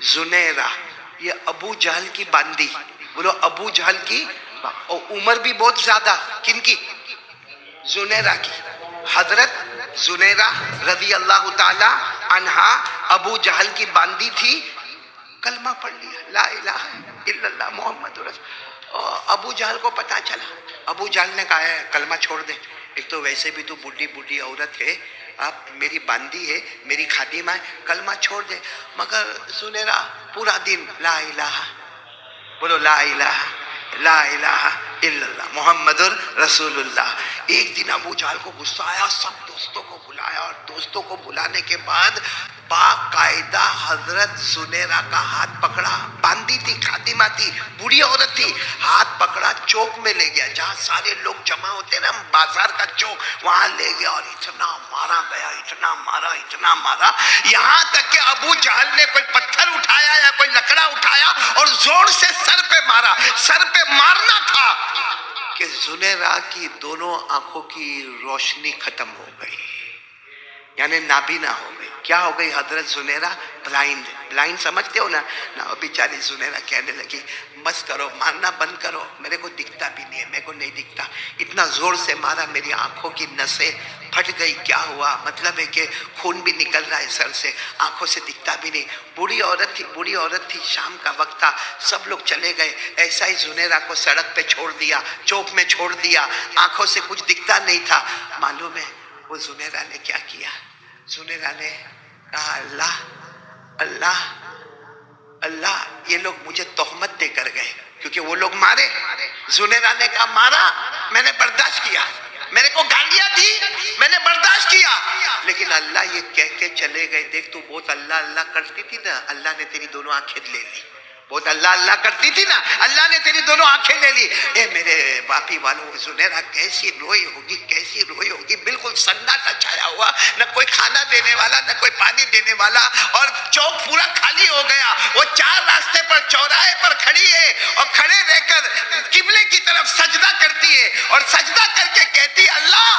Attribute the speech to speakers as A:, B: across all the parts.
A: जुनेरा, ये अबू जहल की बांदी, बोलो अबू जहल की, और उम्र भी बहुत ज्यादा, किनकी? जुनेरा की। हजरत जुनेरा रजी अल्लाह ताला अन्हा अबू जहल की बांदी थी, कलमा पढ़ लिया, ला इलाहा इल्लल्लाह मोहम्मद रसूल। अबू जहल को पता चला, अबू जहल ने कहा है कलमा छोड़ दे, एक तो वैसे भी तू बूढ़ी बूढ़ी औरत है, आप मेरी बांदी है, मेरी खादिमा है, कलमा छोड़ दे। मगर जुनेरा पूरा दिन ला इलाहा, बोलो ला इलाहा इल्लल्लाह मोहम्मदुर रसूलुल्लाह। एक दिन अबू जहल को गुस्सा आया, सब दोस्तों को बुलाया, और दोस्तों को बुलाने के बाद बाकायदा हजरत जुनेरा का हाथ पकड़ा, बांदी थी, खातिमा थी, बूढ़ी औरत थी, हाथ पकड़ा, चौक में ले गया, जहाँ सारे लोग जमा होते ना, बाजार का चौक, वहां ले गया और इतना मारा गया, इतना मारा, यहाँ तक कि अबू जहल ने कोई पत्थर उठाया या कोई लकड़ा उठाया और जोर से सर पे मारा। सर पे मारना था कि जुनेरा की दोनों आंखों की रोशनी खत्म हो गई, यानी नाबीना हो गई। क्या हो गई? हजरत जुनेरा ब्लाइंड समझते हो ना। बेचारी जुनेरा कहने लगी बस करो, मारना बंद करो, मेरे को दिखता भी नहीं है, मेरे को नहीं दिखता, इतना जोर से मारा मेरी आंखों की नसें फट गई। क्या हुआ? मतलब है कि खून भी निकल रहा है सर से, आंखों से दिखता भी नहीं। बूढ़ी औरत थी, शाम का वक्त था, सब लोग चले गए, ऐसा ही जुनेरा को सड़क पे छोड़ दिया, चौक में छोड़ दिया, आंखों से कुछ दिखता नहीं था। मालूम है वो जुनेरा ने क्या किया? जुनेरा ने कहा अल्लाह अल्लाह अल्लाह, ये लोग मुझे तोहमत देकर गए, क्योंकि वो लोग मारे। जुनेरा ने कहा मारा, मैंने बर्दाश्त किया, मेरे को गालियां दी, मैंने बर्दाश्त किया, लेकिन अल्लाह ये कह के चले गए, देख तू बहुत अल्लाह अल्लाह करती थी ना, अल्लाह ने तेरी दोनों आंखें ले ली। बहुत अल्लाह अल्लाह करती थी ना, अल्लाह ने तेरी दोनों आंखें ले ली। ए मेरे बापी वालों, जुनेरा कैसी रोई होगी, बिल्कुल सन्नाटा छाया हुआ, न कोई खाना देने वाला, न कोई पानी देने वाला, और चौक पूरा खाली हो गया। वो चार रास्ते पर, चौराहे पर खड़ी है, और खड़े रहकर किबले की तरफ सजदा करती है, और सजदा करके कहती है अल्लाह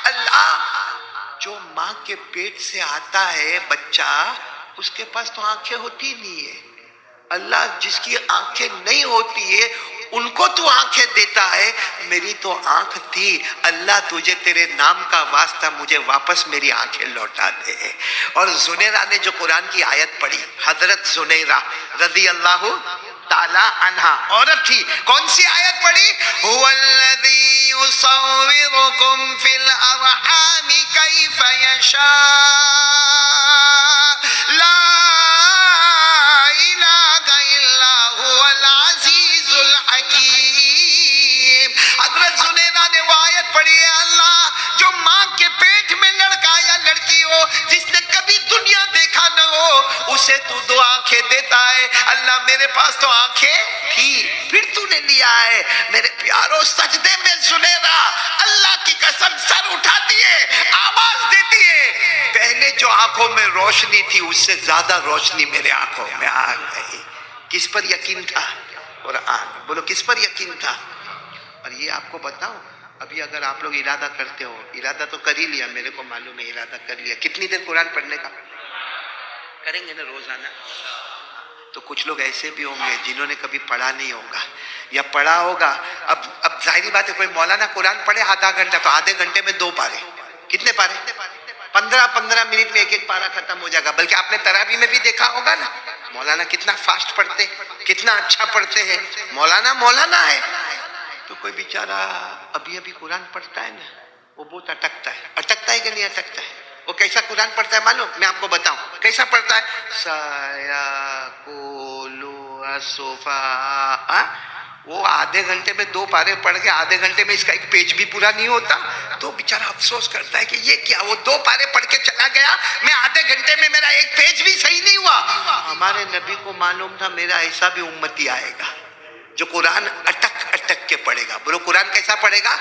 A: अल्लाह। जो माँ के पेट से आता है बच्चा, उसके पास तो आंखें होती नहीं है। अल्लाह जिसकी आंखें नहीं होती है उनको तू आंखें देता है, मेरी तो आंख थी, अल्लाह तुझे तेरे नाम का वास्ता मुझे वापस मेरी आंखें लौटा दे। और जुनेरा ने जो कुरान की आयत पढ़ी, हजरत जुनेरा रजी अल्लाह ताला अन्हा औरत थी, कौन सी आयत पढ़ी? हुवल्लज़ी युसव्विरुकुम फिल अरहामि कैफ यशा ला पड़ी है। अल्लाह जो माँ के पेट में लड़का या लड़की हो, जिसने कभी दुनिया देखा न हो, उसे तू दो आंखें देता है। अल्लाह मेरे पास तो आंखें थी, फिर तूने लिया है। मेरे प्यारों, सजदे में जुनेरा अल्लाह की कसम सर उठाती है, आवाज देती है, पहले जो आंखों में रोशनी थी उससे ज्यादा रोशनी मेरे आंखों में आ गई। किस पर यकीन था? कुरान। बोलो किस पर यकीन था? और ये आपको बताओ, अभी अगर आप लोग इरादा करते हो, इरादा तो कर ही लिया, मेरे को मालूम है इरादा कर लिया, कितनी देर कुरान पढ़ने का करेंगे ना रोजाना? तो कुछ लोग ऐसे भी होंगे जिन्होंने कभी पढ़ा नहीं होगा या पढ़ा होगा। अब जाहिर बात है, कोई मौलाना कुरान पढ़े आधा घंटा, तो आधे घंटे में 2 पारे, कितने पारे? 15-15 मिनट में एक पारा खत्म हो जाएगा। बल्कि आपने तरावी में भी देखा होगा ना, मौलाना कितना फास्ट पढ़ते, कितना अच्छा पढ़ते हैं, मौलाना है। तो कोई बेचारा अभी कुरान पढ़ता है ना, वो बहुत अटकता है कि नहीं अटकता है? वो कैसा कुरान पढ़ता है मालूम? मैं आपको बताऊं कैसा पढ़ता है। साया कोलो सोफा, वो आधे घंटे में 2 पारे पढ़ के आधे घंटे में इसका एक पेज भी पूरा नहीं होता। तो बेचारा अफसोस करता है कि ये क्या, वो 2 पारे पढ़ के चला गया, मैं आधे घंटे में मेरा एक पेज भी सही नहीं हुआ। हमारे नबी को मालूम था मेरा ऐसा भी उम्मती आएगा जो कुरान अटक के पढ़ेगा। बोलो कुरान कैसा पढ़ेगा?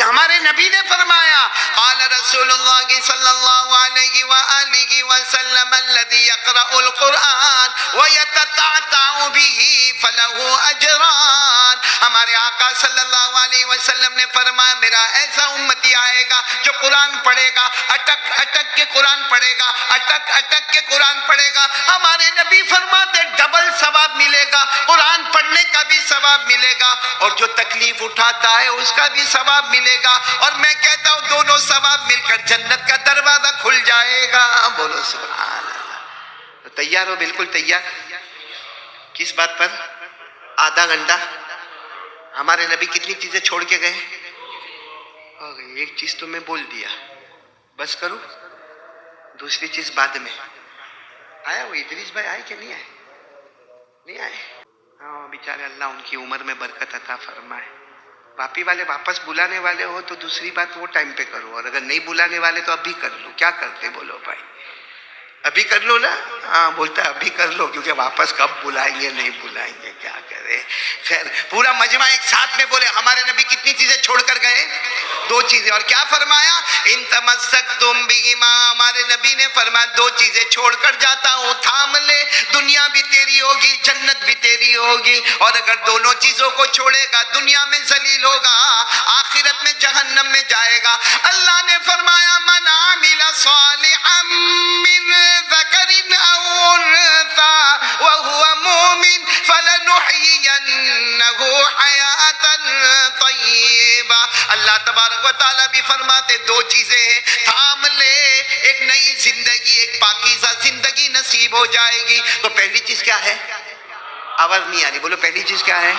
A: हमारे नबी ने फरमाया, क़ाल रसूलुल्लाह सल्लल्लाहु अलैहि व आलिहि वसल्लम अल्लज़ी यक़रउल कुरान व यतताअतउ बिही फलहु अजरान। हमारे आका सल्लल्लाहु अलैहि वसल्लम ने फरमाया, मेरा ऐसा उम्मती आएगा जो कुरान पढ़ेगा, अटक के कुरान पढ़ेगा, अटक के कुरान पढ़ेगा। हमारे नबी फरमाते डबल सवाब मिलेगा और जो तकलीफ उठाता है उसका भी सवाब मिलेगा। और मैं कहता हूं दोनों सवाब मिलकर जन्नत का दरवाजा खुल जाएगा। बोलो सुभान अल्लाह। तो तैयार हो? बिल्कुल तैयार। किस बात पर? आधा घंटा। हमारे नबी कितनी चीजें छोड़ के गए? एक चीज तो मैं बोल दिया, बस करूं? दूसरी चीज बाद में। आया वो इदरीस भाई? आए कि नहीं आए? नहीं आए? हाँ बेचारे, अल्लाह उनकी उम्र में बरकत अता फरमाए। वापी वाले वापस बुलाने वाले हो तो दूसरी बात वो टाइम पे करो, और अगर नहीं बुलाने वाले तो अभी कर लो। क्या करते बोलो भाई? अभी कर लो ना। हाँ बोलता है अभी कर लो, क्योंकि वापस कब बुलाएंगे, नहीं बुलाएंगे, क्या करे। खैर पूरा मजमा एक साथ में बोले हमारे नबी कितनी चीजें छोड़कर गए? दो चीजें। और क्या फरमाया? इन तमस्सकतुम बिहिमा, हमारे नबी ने फरमाया दो चीजें छोड़कर जाता हूं, थाम ले, दुनिया भी तेरी होगी, जन्नत भी तेरी होगी। और अगर दोनों चीजों को छोड़ेगा दुनिया में जलील होगा, आखिरत में जहन्नम में जाएगा। अल्लाह ने फरमाया मन आमिला सालिहम मिन ज़करिन औ उन्सा व हुवा मुमिन फलनुहयियन्नहु हयातन तय्यबा। अल्लाह तबारक व तआला भी फरमाते दो चीजें हैं, थाम ले, एक नई जिंदगी, एक पाकीज़ा जिंदगी नसीब हो जाएगी। तो पहली चीज क्या है? आवाज नहीं आ रही, बोलो पहली चीज क्या है?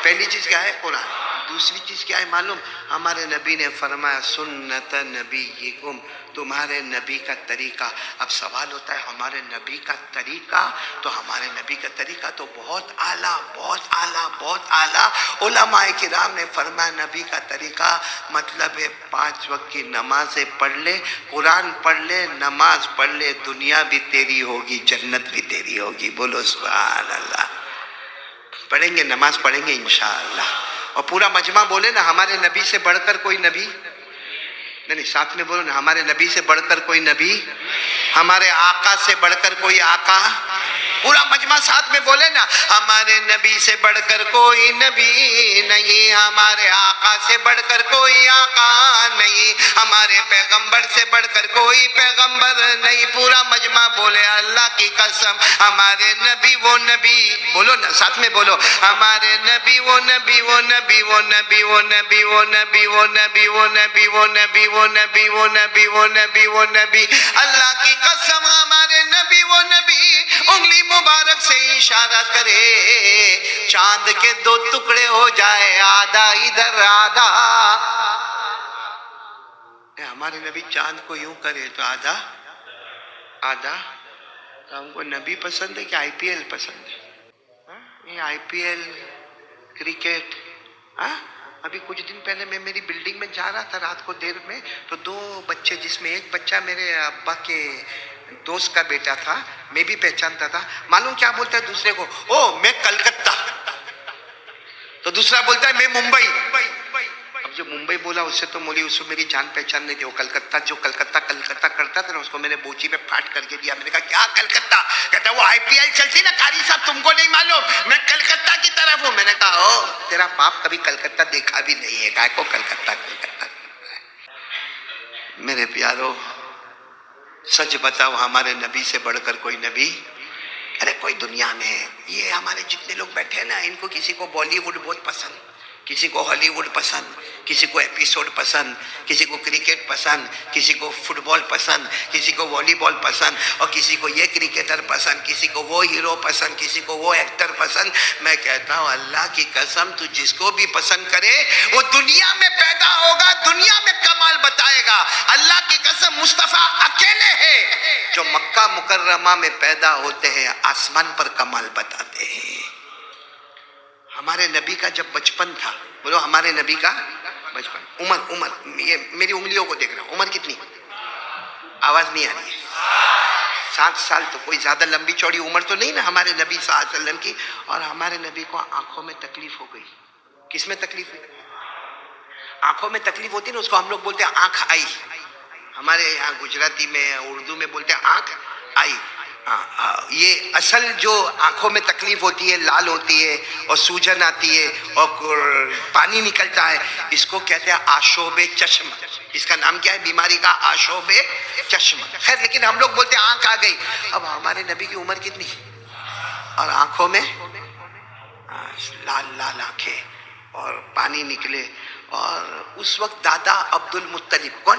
A: पहली चीज क्या है? कुरान। दूसरी चीज क्या है मालूम? हमारे नबी ने फरमाया सुन्नत नबीयिकुम, तुम्हारे नबी का तरीका। अब सवाल होता है हमारे नबी का तरीका, तो हमारे नबी का तरीका तो बहुत आला, बहुत आला, बहुत आला। उलमाए किराम ने फरमाया नबी का तरीका मतलब है 5 वक्त की नमाजें पढ़ ले, कुरान पढ़ ले, नमाज पढ़ ले, दुनिया भी तेरी होगी, जन्नत भी तेरी होगी। बोलो सुभान अल्लाह। पढ़ेंगे, नमाज पढ़ेंगे इंशाअल्लाह। और पूरा मजमा बोले ना हमारे नबी से बढ़कर कोई नबी नहीं, साथ में बोलो ना हमारे नबी से बढ़कर कोई नबी, हमारे आका से बढ़कर कोई आका। पूरा मजमा साथ में बोले ना हमारे नबी से बढ़कर कोई नबी नहीं, हमारे आका से बढ़कर कोई आका नहीं, हमारे पैगंबर से बढ़कर कोई पैगंबर नहीं। पूरा मजमा बोले अल्लाह की कसम हमारे नबी वो नबी, बोलो ना साथ में बोलो हमारे नबी वो नबी, वो नबी, वो नबी, वो नबी, वो नबी, वो नबी, वो नबी, वो नबी, वो नबी, वो नबी, वो नबी, वो नबी। अल्लाह की कसम हमारे नबी वो नबी, उंगली मुबारक से इशारा करे चांद के 2 टुकड़े हो जाए, आधा इधर आधा। हमारे नबी चांद को यूं करे तो आधा आधा। तो हमको नबी पसंद है कि आईपीएल पसंद है? ये आईपीएल क्रिकेट। अभी कुछ दिन पहले मैं मेरी बिल्डिंग में जा रहा था रात को देर में, तो 2 बच्चे, जिसमें एक बच्चा मेरे अब्बा के दोस्त का बेटा था, मैं भी पहचानता था। मालूम क्या बोलता है दूसरे को? ओ मैं कलकत्ता। तो दूसरा बोलता है मैं मुंबई। अब जो मुंबई बोला उससे तो बोली उसको मेरी जान पहचान नहीं थी। वो कलकत्ता, जो कलकत्ता कलकत्ता करता था ना, उसको मैंने बोची पे फाट करके दिया। मैंने कहा क्या कलकत्ता? कहता वो आईपीएल चलती ना कारी साहब, तुमको नहीं मालूम, मैं कलकत्ता की तरफ हूं। मैंने कहा ओ तेरा बाप कभी कलकत्ता देखा भी नहीं है, काय को कलकत्ता कलकत्ता। मेरे प्यारो सच बताओ हमारे नबी से बढ़कर कोई नबी? अरे कोई दुनिया में ये हमारे जितने लोग बैठे हैं ना, इनको किसी को बॉलीवुड बहुत पसंद, किसी को हॉलीवुड पसंद, किसी को एपिसोड पसंद, किसी को क्रिकेट पसंद, किसी को फुटबॉल पसंद, किसी को वॉलीबॉल पसंद, और किसी को ये क्रिकेटर पसंद, किसी को वो हीरो पसंद, किसी को वो एक्टर पसंद। मैं कहता हूँ अल्लाह की कसम तू जिसको भी पसंद करे वो दुनिया में पैदा होगा, दुनिया में कमाल बताएगा। अल्लाह की कसम मुस्तफा अकेले है जो मक्का मुकर्रमा में पैदा होते हैं, आसमान पर कमाल बताते हैं। हमारे नबी का जब बचपन था, बोलो हमारे नबी का बचपन, उम्र ये मेरी उंगलियों को देख रहा हूं, उम्र कितनी? आवाज नहीं आ रही है। 7 साल। तो कोई ज्यादा लंबी चौड़ी उम्र तो नहीं ना हमारे नबी सल्लल्लाहु अलैहि वसल्लम की। और हमारे नबी को आंखों में तकलीफ हो गई। किस में तकलीफ हुई? आंखों में तकलीफ होती है ना, उसको हम लोग बोलते हैं आंख आई। हमारे यहाँ गुजराती में, उर्दू में बोलते हैं आंख आई। ये असल जो आंखों में तकलीफ होती है, लाल होती है और सूजन आती है और पानी निकलता है, इसको कहते हैं आशोबे चश्म। इसका नाम क्या है बीमारी का? आशोबे चश्म। खैर लेकिन हम लोग बोलते हैं आंख आ गई। अब हमारे नबी की उम्र कितनी और आंखों में लाल लाल आंखें और पानी निकले। और उस वक्त दादा अब्दुल मुत्तलिब, कौन?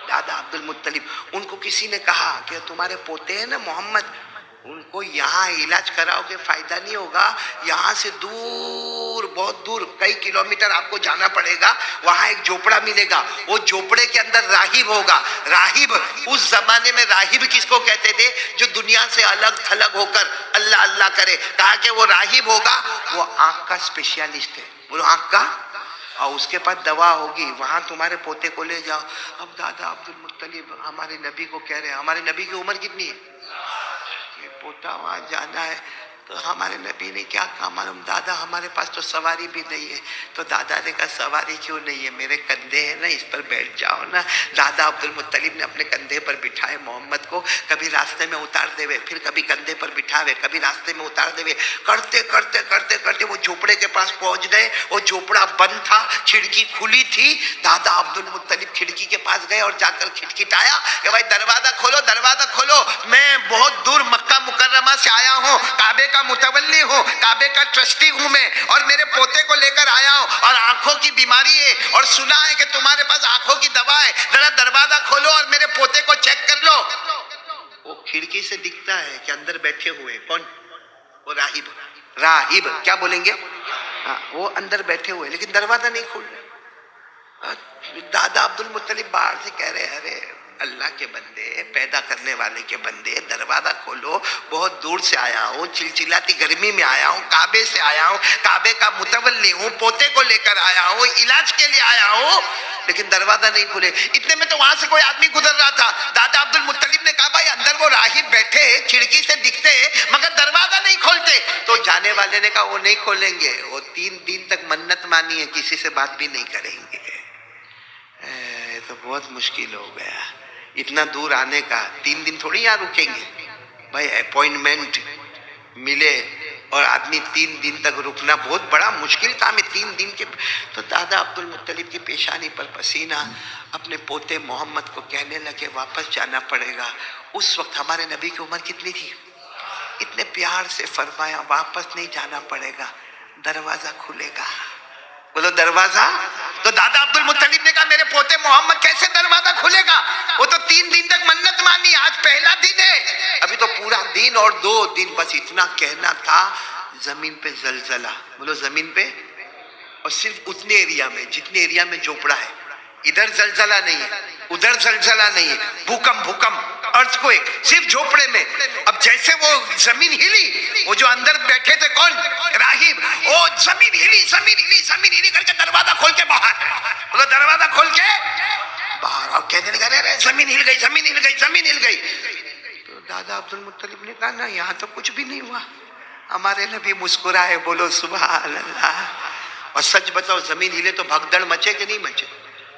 A: दादा अब्दुल मुत्तलिब, उनको किसी ने कहा कि तुम्हारे पोते हैं ना मोहम्मद, उनको यहाँ इलाज कराओगे फायदा नहीं होगा, यहाँ से दूर, बहुत दूर, कई किलोमीटर आपको जाना पड़ेगा, वहां एक झोपड़ा मिलेगा, वो झोपड़े के अंदर राहिब होगा। राहिब, उस जमाने में राहिब किसको कहते थे? जो दुनिया से अलग थलग होकर अल्लाह अल्लाह करे। कहा कि वो राहिब होगा, वो आंख का स्पेशलिस्ट है, बोलो आंख का, और उसके पास दवा होगी, वहां तुम्हारे पोते को ले जाओ। अब दादा अब्दुल मुत्तलिब हमारे नबी को कह रहे हैं, हमारे नबी की उम्र कितनी है? पोता वहां जाना है। तो हमारे नबी ने क्या कहा मालूम? दादा हमारे पास तो सवारी भी नहीं है। तो दादा ने कहा सवारी क्यों नहीं है, मेरे कंधे हैं ना, इस पर बैठ जाओ ना। दादा अब्दुल मुत्तलिब ने अपने कंधे पर बिठाए मोहम्मद को, कभी रास्ते में उतार देवे, फिर कभी कंधे पर बिठावे, कभी रास्ते में उतार देवे, करते करते करते करते वो झोपड़े के पास पहुंच गए। वो झोपड़ा बंद था, खिड़की खुली थी। दादा अब्दुल मुत्तलिब खिड़की के पास गए और जाकर खिटखिटाया कि भाई दरवाजा खोलो, दरवाजा खोलो, मैं बहुत दूर मक्का मुकर्रमा से आया हूँ, काबे का मुतवल्ली हूँ, काबे का ट्रस्टी हूँ मैं, और मेरे पोते को लेकर आया हूँ, और आंखों की बीमारी है, और सुना है कि तुम्हारे पास आंखों की दवा है, जरा दरवाजा खोलो और मेरे पोते को चेक कर लो। वो खिड़की से दिखता है कि अंदर बैठे हुए कौन? वो राहिब। राहिब क्या बोलेंगे? वो अंदर बैठे हुए, लेकिन दरवाजा नहीं खोल रहे। दादा अब्दुल मुत्तलिब बाहर से कह रहे, अरे अल्लाह के बंदे, पैदा करने वाले के बंदे, दरवाजा खोलो, बहुत दूर से आया हूँ, चिलचिलाती गर्मी में आया हूँ, काबे से आया हूँ, काबे का मुतवल्ली हूँ, पोते को लेकर आया हूँ, इलाज के लिए आया हूँ, लेकिन दरवाजा नहीं खुले। इतने में तो वहां से कोई आदमी गुजर रहा था। दादा अब्दुल मुत्तलिब ने कहा भाई अंदर वो राहिब बैठे, खिड़की से दिखते मगर दरवाजा नहीं खोलते। तो जाने वाले ने कहा वो नहीं खोलेंगे, वो 3 दिन तक मन्नत मानी है, किसी से बात भी नहीं करेंगे। तो बहुत मुश्किल हो गया इतना दूर आने का। 3 दिन थोड़ी यहाँ रुकेंगे भाई, अपॉइंटमेंट मिले और आदमी 3 दिन तक रुकना बहुत बड़ा मुश्किल काम है। 3 दिन के तो दादा अब्दुल मुत्तलिब की पेशानी पर पसीना, अपने पोते मोहम्मद को कहने लगे वापस जाना पड़ेगा। उस वक्त हमारे नबी की उम्र कितनी थी? इतने प्यार से फरमाया वापस नहीं जाना पड़ेगा, दरवाजा खुलेगा। बोलो दरवाजा। तो दादा अब्दुल मुत्तलिब ने कहा मेरे पोते मोहम्मद कैसे दरवाजा खुलेगा? वो तो 3 दिन तक मन्नत मानी, आज पहला दिन है, अभी तो पूरा दिन और 2 दिन। बस इतना कहना था, जमीन पे जलजला। बोलो जमीन पे, और सिर्फ उतने एरिया में जितने एरिया में झोपड़ा है, इधर जलजला नहीं है, उधर जलजला नहीं है, भूकंप भूकंप अर्थक्वेक सिर्फ झोपड़े में। अब जैसे वो जमीन हिली, वो जो अंदर बैठे थे कौन? राहिब, वो जमीन हिली जमीन हिली जमीन हिली करके दरवाजा खोल के बाहर। बोलो दरवाजा खोल के बाहर, और कहने लगा अरे जमीन हिल गई जमीन हिल गई जमीन हिल गई। तो दादा अब्दुल मुत्तलिब ने कहा ना यहाँ तो कुछ भी नहीं हुआ, हमारे नबी मुस्कुराए। बोलो सुभान अल्लाह। और सच बताओ जमीन हिले तो भगदड़ मचे कि नहीं मचे?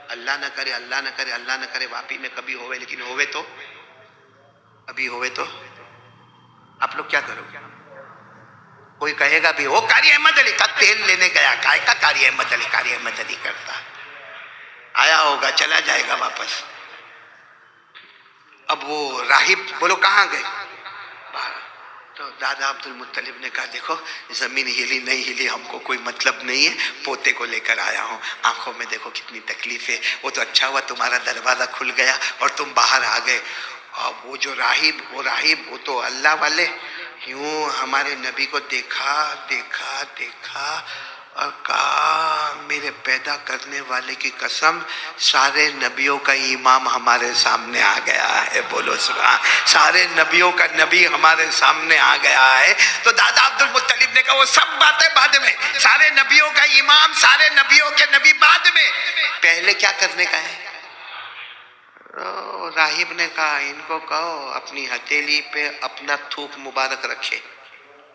A: अल्लाह न करे अल्लाह न करे अल्लाह न करे वापी में कभी होवे, लेकिन होवे तो अभी होवे तो आप लोग क्या करोगे? कोई कहेगा भी वो कारी अहमद अली का तेल लेने गया, काय का कारी अहमद अली करता, आया होगा चला जाएगा वापस। अब वो राहिब बोलो कहाँ गए? तो दादा अब्दुल मुत्तलिब ने कहा देखो जमीन हिली नहीं हिली हमको कोई मतलब नहीं है, पोते को लेकर आया हूँ, आंखों में देखो कितनी तकलीफ है। वो तो अच्छा हुआ तुम्हारा दरवाजा खुल गया और तुम बाहर आ गए। और वो जो राहिब वो तो अल्लाह वाले, यूं हमारे नबी को देखा देखा देखा और कहा मेरे पैदा करने वाले की कसम, सारे नबियों का इमाम हमारे सामने आ गया है। बोलो सुभान, सारे नबियों का नबी हमारे सामने आ गया है। तो दादा अब्दुल मुत्तलिब ने कहा वो सब बातें बाद में, सारे नबियों का इमाम, सारे नबियों के नबी बाद में, पहले क्या करने का है? राहिब ने कहा इनको कहो अपनी हथेली पे अपना थूक मुबारक रखे,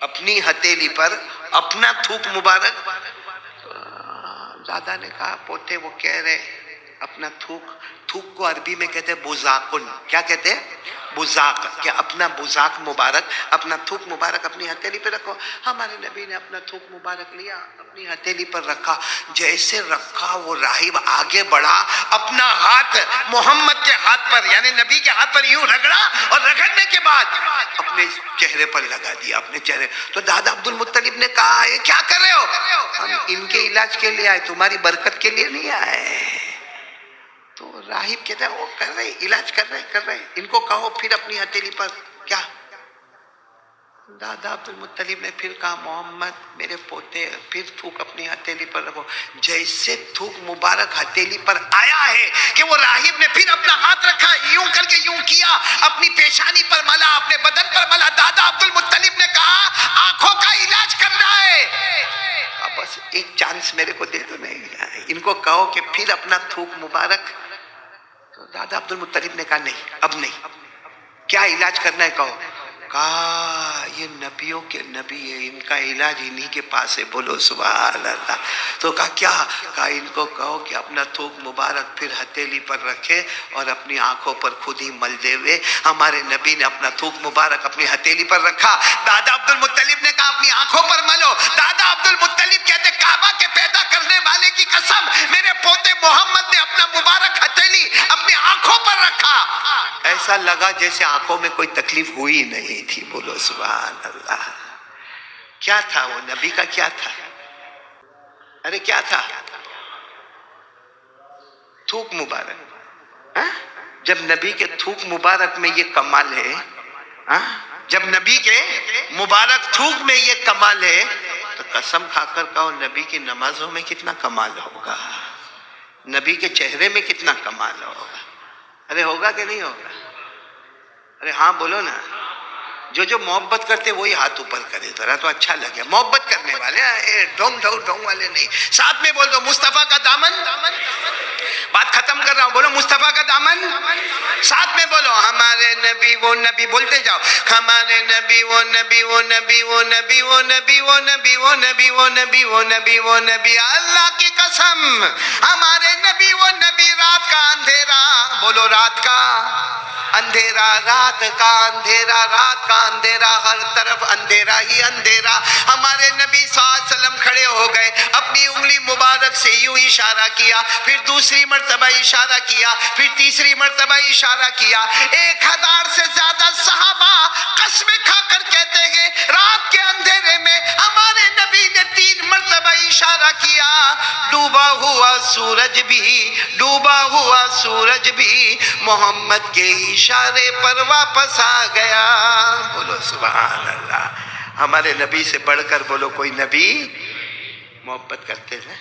A: अपनी हथेली पर अपना थूक मुबारक। दादा ने कहा पोते वो कह रहे अपना थूक, थूक को अरबी में कहते हैं बुजाकुन। क्या कहते हैं? बुजाक। क्या अपना बुजाक मुबारक, अपना थूक मुबारक अपनी हथेली पे रखो। हमारे नबी ने अपना थूक मुबारक लिया, अपनी हथेली पर रखा। जैसे रखा वो राहिब आगे बढ़ा, अपना हाथ मोहम्मद के हाथ पर यानी नबी के हाथ पर यूं रगड़ा और रगड़ने के बाद अपने चेहरे पर लगा दिया, अपने चेहरे। तो दादा अब्दुल मुत्तलिब ने कहा, ये क्या कर रहे हो? हम इनके इलाज के लिए आए, तुम्हारी बरकत के लिए नहीं आए। तो राहिब कहता है वो कर रहे, इलाज कर रहे, इनको कहो फिर अपनी हथेली पर। क्या? दादा अब्दुल मुत्तलिब ने फिर कहा, मोहम्मद मेरे पोते, फिर थूक अपनी हथेली पर रखो। जैसे थूक मुबारक हथेली पर आया है कि वो राहिब ने फिर अपना हाथ रखा, यूं करके यूं किया, अपनी पेशानी पर मला, अपने बदन पर मला। दादा अब्दुल मुत्तलिब ने कहा, आंखों का इलाज करना है, बस एक चांस मेरे को दे दो। नहीं, इनको कहो कि फिर अपना थूक मुबारक। तो दादा अब्दुल मुत्तलिब ने कहा, नहीं अब नहीं, क्या इलाज करना है कहो। कहा ये नबियों के नबी है, इनका इलाज इन्हीं के पास है, बोलो सुभान अल्लाह। तो कहा क्या? कहा इनको कहो कि अपना थूक मुबारक फिर हथेली पर रखे और अपनी आंखों पर खुद ही मल देवे। हमारे नबी ने अपना थूक मुबारक अपनी हथेली पर रखा। दादा अब्दुल मुत्तलिब ने कहा अपनी आंखों पर मलो। दादा अब्दुल मुत्तलिब कहते, काबा के पैदा करने वाले की कसम, मेरे पोते मोहम्मद ने अपना मुबारक हथेली अपनी आंखों पर रखा, ऐसा लगा जैसे आंखों में कोई तकलीफ हुई नहीं थी, बोलो सुभान अल्लाह। क्या था वो नबी का? क्या था? अरे क्या था? थूक मुबारक। जब नबी के थूक मुबारक में ये कमाल है, जब नबी के मुबारक थूक में ये कमाल है, तो कसम खाकर कहो नबी की नमाजों में कितना कमाल होगा, नबी के चेहरे में कितना कमाल होगा। अरे होगा कि नहीं होगा? अरे हाँ बोलो ना। जो मोहब्बत करते वही हाथ ऊपर करे, जरा तो अच्छा लगे। मोहब्बत करने वाले, ढोंग ढोंग ढोंग वाले नहीं। साथ में बोल दो, मुस्तफा का दामन। बात खत्म कर रहा हूं, बोलो मुस्तफा का दामन। साथ में बोलो, हमारे नबी वो नबी, बोलते जाओ, हमारे नबी वो नबी वो नबी वो नबी वो नबी वो नबी वो नबी वो नबी वो नबी वो नबी। अल्लाह की कसम, हमारे नबी वो नबी। रात का अंधेरा, बोलो रात का अंधेरा, रात का अंधेरा, रात का अंधेरा, हर तरफ अंधेरा ही अंधेरा। हमारे नबी सल्लल्लाहु अलैहि वसल्लम खड़े हो गए, अपनी उंगली मुबारक से यूं इशारा किया, फिर दूसरी मर्तबा इशारा किया, फिर तीसरी मर्तबा इशारा किया। 1000 से ज्यादा सहाबा कसमें खाकर कहते हैं, रात के अंधेरे में हमारे नबी ने 3 मर्तबा इशारा किया। डूबा हुआ सूरज भी, डूबा हुआ सूरज भी मोहम्मद के इशारे पर वापस आ गया, बोलो सुभान अल्लाह। हमारे नबी से बढ़कर बोलो कोई नबी मोहब्बत करते थे?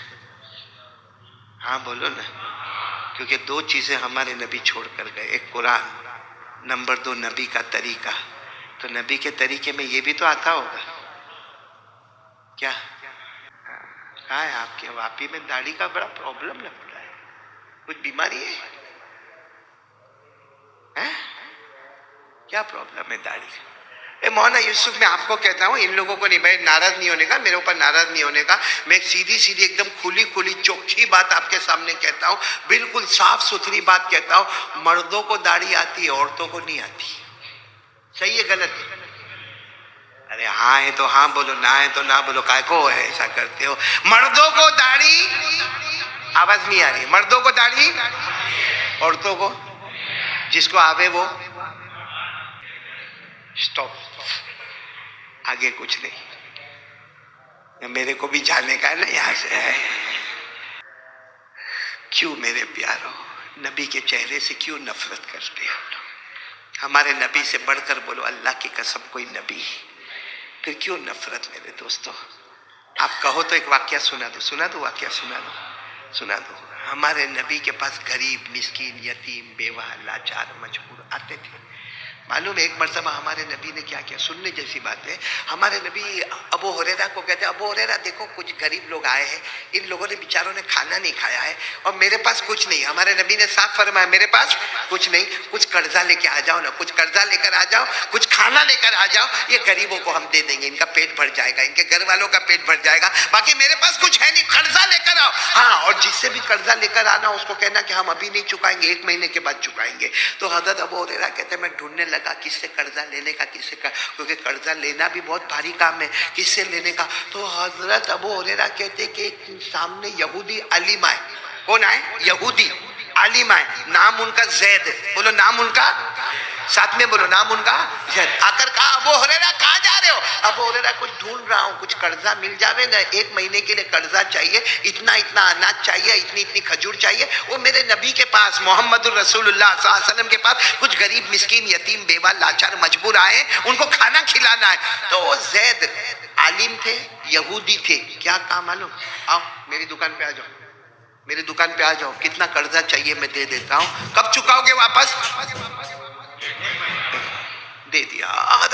A: हाँ बोलो ना। क्योंकि 2 चीजें हमारे नबी छोड़ कर गए, एक कुरान, नंबर 2 नबी का तरीका। तो नबी के तरीके में ये भी तो आता होगा क्या? कहाँ है आपके वापी में दाढ़ी का बड़ा प्रॉब्लम लगता है, कुछ बीमारी है? क्या प्रॉब्लम है दाढ़ी? मौलाना यूसुफ, मैं आपको कहता हूँ, इन लोगों को नहीं, भाई नाराज नहीं होने का, मेरे ऊपर नाराज नहीं होने का। मैं एक सीधी सीधी एकदम खुली खुली चोखी बात आपके सामने कहता हूँ, बिल्कुल साफ सुथरी बात कहता हूँ। मर्दों को दाढ़ी आती है, औरतों को नहीं आती। सही है गलत है? अरे हाँ है तो हाँ बोलो, ना है तो ना बोलो, काय को है ऐसा करते हो? मर्दों को दाढ़ी, आवाज नहीं आ रही, मर्दों को दाढ़ी, औरतों को जिसको आवे वो स्टॉप, आगे कुछ नहीं। मेरे को भी जाने का है ना यहाँ से। क्यों मेरे प्यारो, नबी के चेहरे से क्यों नफरत करते हो? हमारे नबी से बढ़कर बोलो अल्लाह की कसम कोई नबी, फिर क्यों नफरत मेरे दोस्तों? आप कहो तो एक वाक्या सुना दो, सुना दो वाक्या, सुना दो, सुना दो। हमारे नबी के पास गरीब, मिस्कीन, यतीम, बेवा, लाचार, मजबूर आते थे। मालूम है एक मरतबा हमारे नबी ने क्या किया, सुनने जैसी बात है। हमारे नबी अबू हुरैरा को कहते हैं, अबू हुरैरा देखो कुछ गरीब लोग आए हैं, इन लोगों ने बेचारों ने खाना नहीं खाया है और मेरे पास कुछ नहीं। हमारे नबी ने साफ फरमाया मेरे पास कुछ नहीं, कुछ कर्जा लेके आ जाओ ना, कुछ कर्जा लेकर आ जाओ, कुछ खाना लेकर आ जाओ, ये गरीबों को हम दे देंगे, इनका पेट भर जाएगा, इनके घर वालों का पेट भर जाएगा, बाकी मेरे पास कुछ है नहीं, कर्जा लेकर आओ। हाँ, और जिससे भी कर्जा लेकर आना उसको कहना कि हम अभी नहीं चुकाएंगे, 1 महीने के बाद चुकाएंगे। तो हजरत अबू हुरैरा कहते हैं मैं ढूंढने लगा किससे कर्जा लेने का, क्योंकि कर्जा लेना भी बहुत भारी काम है, किससे लेने का। तो हजरत अबू हुरैरा कहते कि एक सामने यहूदी आलिम आए। कौन आए? यहूदी आलिम आए, नाम उनका जैद है। बोलो नाम उनका, साथ में बोलो नाम उनका जैद। आकर कहा अबू हुरैरा कहाँ जा रहे हो? अबू हुरैरा कुछ ढूंढ रहा हूँ, कुछ कर्जा मिल जावे ना, 1 महीने के लिए कर्जा चाहिए, इतना इतना अनाज चाहिए, इतनी इतनी खजूर चाहिए। वो मेरे नबी के पास मोहम्मदुर रसूलुल्लाह सल्लल्लाहु अलैहि वसल्लम के पास कुछ गरीब मिस्कीन यतीम बेवा लाचार मजबूर आए, उनको खाना खिलाना है। तो वो जैद आलिम थे, यहूदी थे, क्या काम मालूम? आओ मेरी दुकान पे आ जाओ, मेरी दुकान पे आ जाओ, कितना कर्जा चाहिए मैं दे देता हूँ, कब चुकाओगे वापस? दे दिया।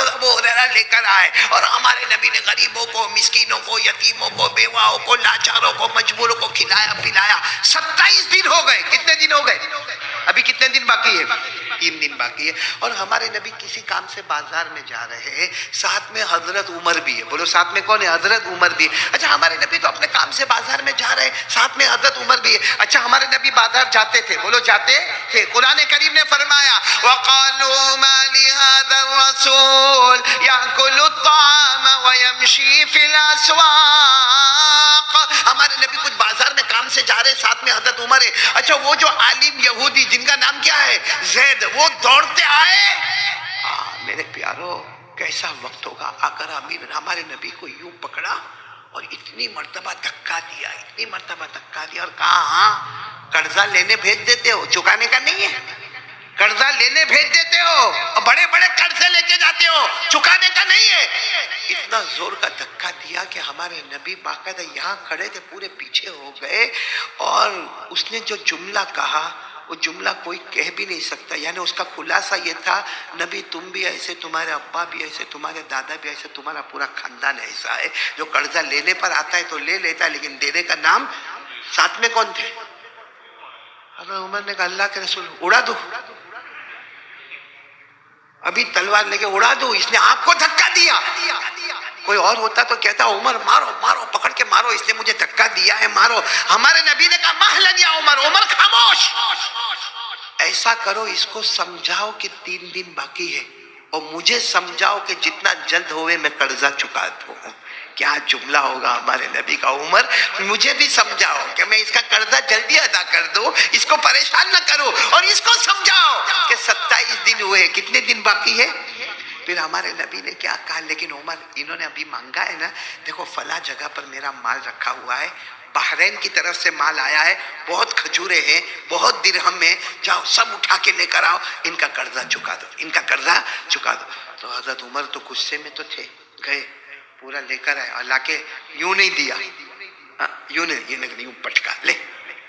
A: अबू हुरैरा लेकर आए और हमारे नबी ने गरीबों को, मिस्कीनों को, यतीमों को, बेवाओं को, लाचारों को, मजबूरों को खिलाया पिलाया। 27 दिन हो गए। कितने दिन हो गए? अभी कितने दिन बाकी है? 3 दिन बाकी है। और हमारे नबी किसी काम से बाजार में जा रहे हैं, साथ में हजरत उमर भी है। बोलो साथ में कौन है? हजरत उमर भी है। अच्छा, हमारे नबी तो अपने काम से बाजार में जा रहे हैं, साथ में हजरत उमर भी है। अच्छा, हमारे नबी बाजार जाते थे, बोलो जाते थे। कुरान करीम ने फरमाया वक़ालू मा लिहाज़ा रसूल याकुलु त्ताम व यमशी फिल अस्वाक़। हमारे नबी कुछ बाजार में काम से जा रहे, साथ में हजरत उमर है। अच्छा, वो जो आलिम यहूदी जिनका नाम क्या है? जैद, वो दौड़ते आए। मेरे प्यारो कैसा वक्त होगा, आकर अमीर हमारे नबी को यूं पकड़ा और इतनी मर्तबा धक्का दिया, इतनी मर्तबा धक्का दिया और कहा हाँ कर्जा लेने भेज देते हो, चुकाने का नहीं है। कर्जा लेने भेज देते हो और बड़े बड़े कर्जे लेके जाते हो, चुकाने का नहीं है। इतना जोर का धक्का दिया कि हमारे नबी बाकायदा यहाँ खड़े थे, पूरे पीछे हो गए। और उसने जो जुमला कहा वो जुमला कोई कह भी नहीं सकता। यानी उसका खुलासा ये था, नबी तुम भी ऐसे, तुम्हारे अब्बा भी ऐसे, तुम्हारे दादा भी ऐसे, तुम्हारा पूरा खानदान ऐसा है जो कर्जा लेने पर आता है तो ले लेता है, लेकिन देने का नाम। साथ में कौन थे? हज़रत उमर ने कहा अल्लाह के रसूल उड़ा दो, अभी तलवार लेके उड़ा दो, इसने आपको धक्का दिया। कोई और होता तो कहता उमर मारो मारो, पकड़ के मारो, इसने मुझे धक्का दिया है, मारो। हमारे नबी ने कहा महलन या उमर, उमर खामोश। ऐसा करो, इसको समझाओ कि 3 दिन बाकी है और मुझे समझाओ कि जितना जल्द होवे मैं कर्जा चुका दूं। क्या जुमला होगा हमारे नबी का। उमर मुझे भी समझाओ कि मैं इसका कर्जा जल्दी अदा कर दूं, इसको परेशान न करूं, और इसको समझाओ कि 27 दिन हुए, कितने दिन बाकी है। फिर हमारे नबी ने क्या कहा, लेकिन उमर इन्होंने अभी मांगा है ना, देखो फला जगह पर मेरा माल रखा हुआ है, बहरैन की तरफ से माल आया है, बहुत खजूरे हैं, बहुत दिरहम है, जाओ सब उठा के लेकर आओ, इनका कर्जा चुका दो, इनका कर्जा चुका दो। तो हजरत उमर तो गुस्से में तो थे, गए पूरा लेकर आए और लाके यूं नहीं दिया, यूं नहीं, यूं पटका, ले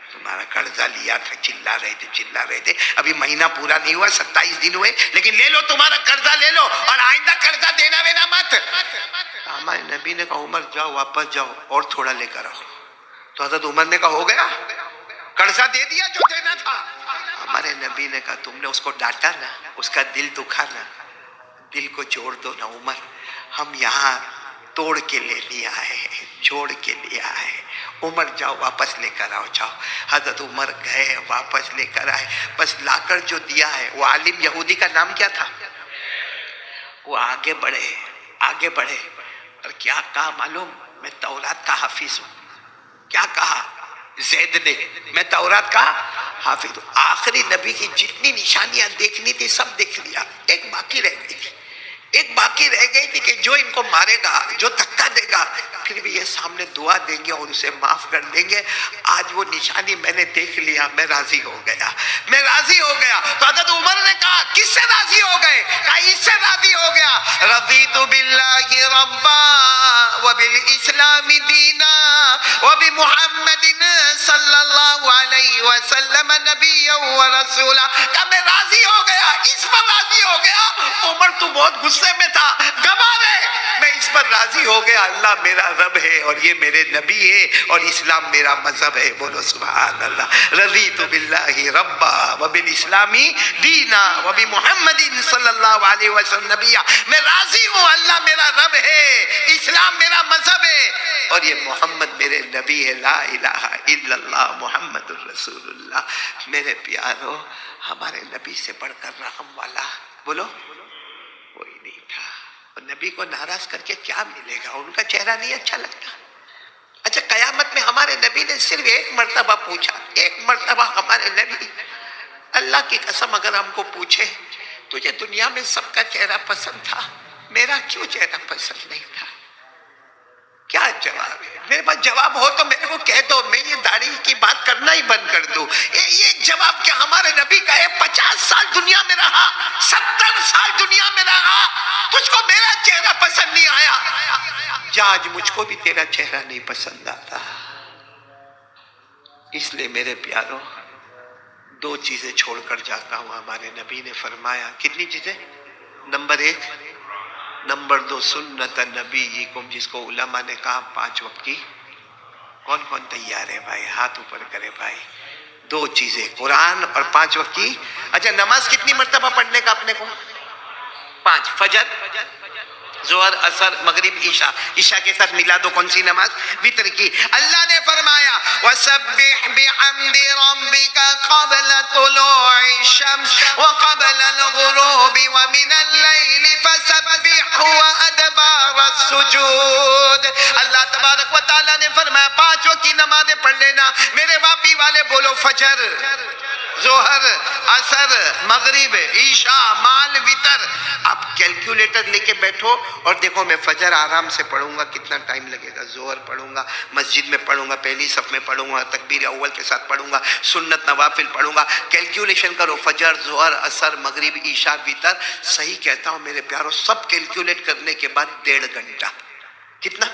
A: तुम्हारा कर्जा लिया था। चिल्ला रहे थे, अभी महीना पूरा नहीं हुआ, 27 दिन हुए, लेकिन ले लो तुम्हारा कर्जा ले लो और आइंदा कर्जा देना वेना मत। हमारे नबी ने कहा उमर जाओ वापस जाओ और थोड़ा लेकर आओ। तो हजरत उमर ने कहा हो गया, कर्जा दे दिया जो देना था। हमारे नबी ने कहा तुमने उसको डांटा ना, उसका दिल दुखा ना, दिल को जोड़ दो ना उमर, हम यहाँ तोड़ के ले लिया है, जोड़ के लिया है। उमर जाओ वापस लेकर आओ, जाओ। हजरत उमर गए वापस लेकर आए, बस लाकर जो दिया है। वो आलिम यहूदी का नाम क्या था? वो आगे बढ़े और क्या कहा मालूम, मैं तौरात का हाफिज हूँ। क्या कहा जैद ने, मैं तौरात का हाफिज हूँ। आखिरी नबी की जितनी निशानियां देखनी थी सब देख लिया, एक बाकी रह गई थी कि जो इनको मारेगा, जो धक्का देगा, फिर भी ये सामने दुआ देंगे और उसे माफ कर देंगे। आज वो निशानी मैंने देख लिया, मैं राजी हो गया। तो हज़रत उमर ने कहा किससे राजी हो गए? कहा इससे राजी हो गया, रज़ीतु बिल्लाहि रब्बा व बिल इस्लामी दीना व बि मुहम्मदिन सल्लल्लाहु अलैहि वसल्लम नबिय्यन व रसूला। कहा मैं राजी हो गया, इस पर राजी हो हो गया, उमर तू बहुत गुस्से में था, गवा दे, मैं इस पर राजी हो गया, अल्लाह मेरा रब है और ये मेरे नबी है और इस्लाम मेरा मजहब है। बोलो सुभान अल्लाह। रज़ीतु बिल्लाहि रब्बा व बिल इस्लामी दीना व बि मुहम्मदिन सल्लल्लाहु अलैहि वसल्लम नबिया। मैं राजी हूँ, अल्लाह मेरा रब है, इस्लाम मेरा मजहब है और ये मोहम्मद मेरे नबी है। ला इलाहा इल्लल्लाह मुहम्मदुर रसूलुल्लाह। मेरे प्यारो, हमारे नबी से बढ़कर रहम वाला बोलो कोई नहीं था। और नबी को नाराज करके क्या मिलेगा, उनका चेहरा नहीं अच्छा लगता। अच्छा, कयामत में हमारे नबी ने सिर्फ एक मर्तबा पूछा, एक मर्तबा हमारे नबी, अल्लाह की कसम अगर हमको पूछे तुझे दुनिया में सबका चेहरा पसंद था, मेरा क्यों चेहरा पसंद नहीं था? क्या जवाब है? मेरे पास जवाब हो तो मेरे को कह दो, मैं ये दाढ़ी की बात करना ही बंद कर दूं। ये जवाब क्या हमारे नबी का है? 50 साल दुनिया में रहा, 70 साल दुनिया में रहा, तुझको मेरा चेहरा पसंद नहीं आया, जा आज मुझको भी तेरा चेहरा नहीं पसंद आता। इसलिए मेरे प्यारों, दो चीजें छोड़कर जाता हूं। हमारे नबी ने फरमाया, कितनी चीजें? नंबर 1, नंबर 2 सुन्नत नबीयिकुम, जिसको उलमा ने कहा 5 वक्त की। कौन कौन तैयार है भाई? हाथ ऊपर करे भाई। 2 चीजें, कुरान और 5 वक्त की। अच्छा, नमाज कितनी मर्तबा पढ़ने का अपने को? 5। फजर, जोहर, असर, मगरिब, ईशा। ईशा के साथ मिला दो कौन सी नमाज? वितर की। अल्लाह ने फरमाया वसब्बिह बिहम्दि रब्बिका क़ब्ल तुलूइ शम्स व क़ब्ल अल-गुरूबि व मिनल लैलि फसब्बिहु व अदबार सुजूद। अल्लाह तबारक व तआला ने फरमाया 5 वक्त की नमाजें पढ़ लेना। मेरे वापी वाले बोलो, फजर, जोहर, असर, मगरिब, ईशा, माल, वितर। आप कैलकुलेटर लेके बैठो और देखो, मैं फजर आराम से पढ़ूंगा, कितना टाइम लगेगा? जोहर पढ़ूंगा, मस्जिद में पढ़ूंगा, पहली सफ में पढ़ूंगा, तकबीर अव्वल के साथ पढ़ूंगा, सुन्नत नवाफिल पढ़ूंगा। कैलकुलेशन करो, फजर, जोहर, असर, मगरिब, ईशा, वितर। सही कहता हूं मेरे प्यारों, सब कैलकुलेट करने के बाद 1.5 घंटा। कितना?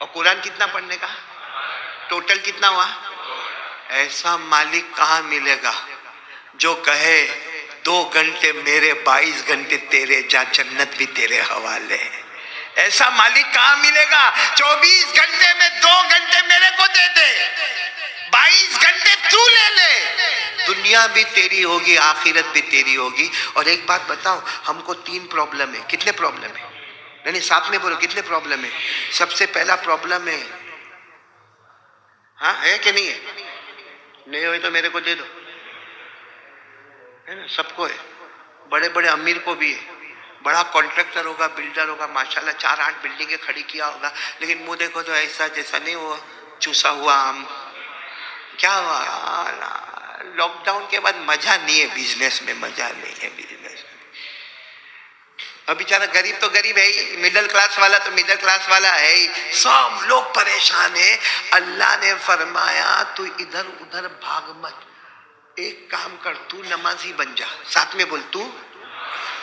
A: और कुरान कितना पढ़ने का? टोटल कितना हुआ? ऐसा मालिक कहाँ मिलेगा जो कहे 2 घंटे मेरे 22 घंटे तेरे, जा जन्नत भी तेरे हवाले। ऐसा मालिक कहाँ मिलेगा? 24 घंटे में 2 घंटे मेरे को दे दे, 22 घंटे तू ले ले, दुनिया भी तेरी होगी, आखिरत भी तेरी होगी। और एक बात बताओ, हमको 3 प्रॉब्लम है। कितने प्रॉब्लम है? नहीं, साथ में बोलो, कितने प्रॉब्लम है? सबसे पहला प्रॉब्लम है, हाँ है कि नहीं है? नहीं हो तो मेरे को दे दो, है ना? सबको है, बड़े बड़े अमीर को भी है। बड़ा कॉन्ट्रैक्टर होगा, बिल्डर होगा, माशाल्लाह 4-8 बिल्डिंगें खड़ी किया होगा, लेकिन मुंह देखो तो ऐसा जैसा नहीं हुआ, चूसा हुआ आम। क्या हुआ? लॉकडाउन के बाद मजा नहीं है बिजनेस में, मजा नहीं है बिजनेस में। अब बेचारा गरीब तो गरीब है ही, मिडिल क्लास वाला तो मिडिल क्लास वाला है ही, सब लोग परेशान है। अल्लाह ने फरमाया तू इधर उधर भाग मत, एक काम कर, तू नमाजी बन जा। साथ में बोल, तू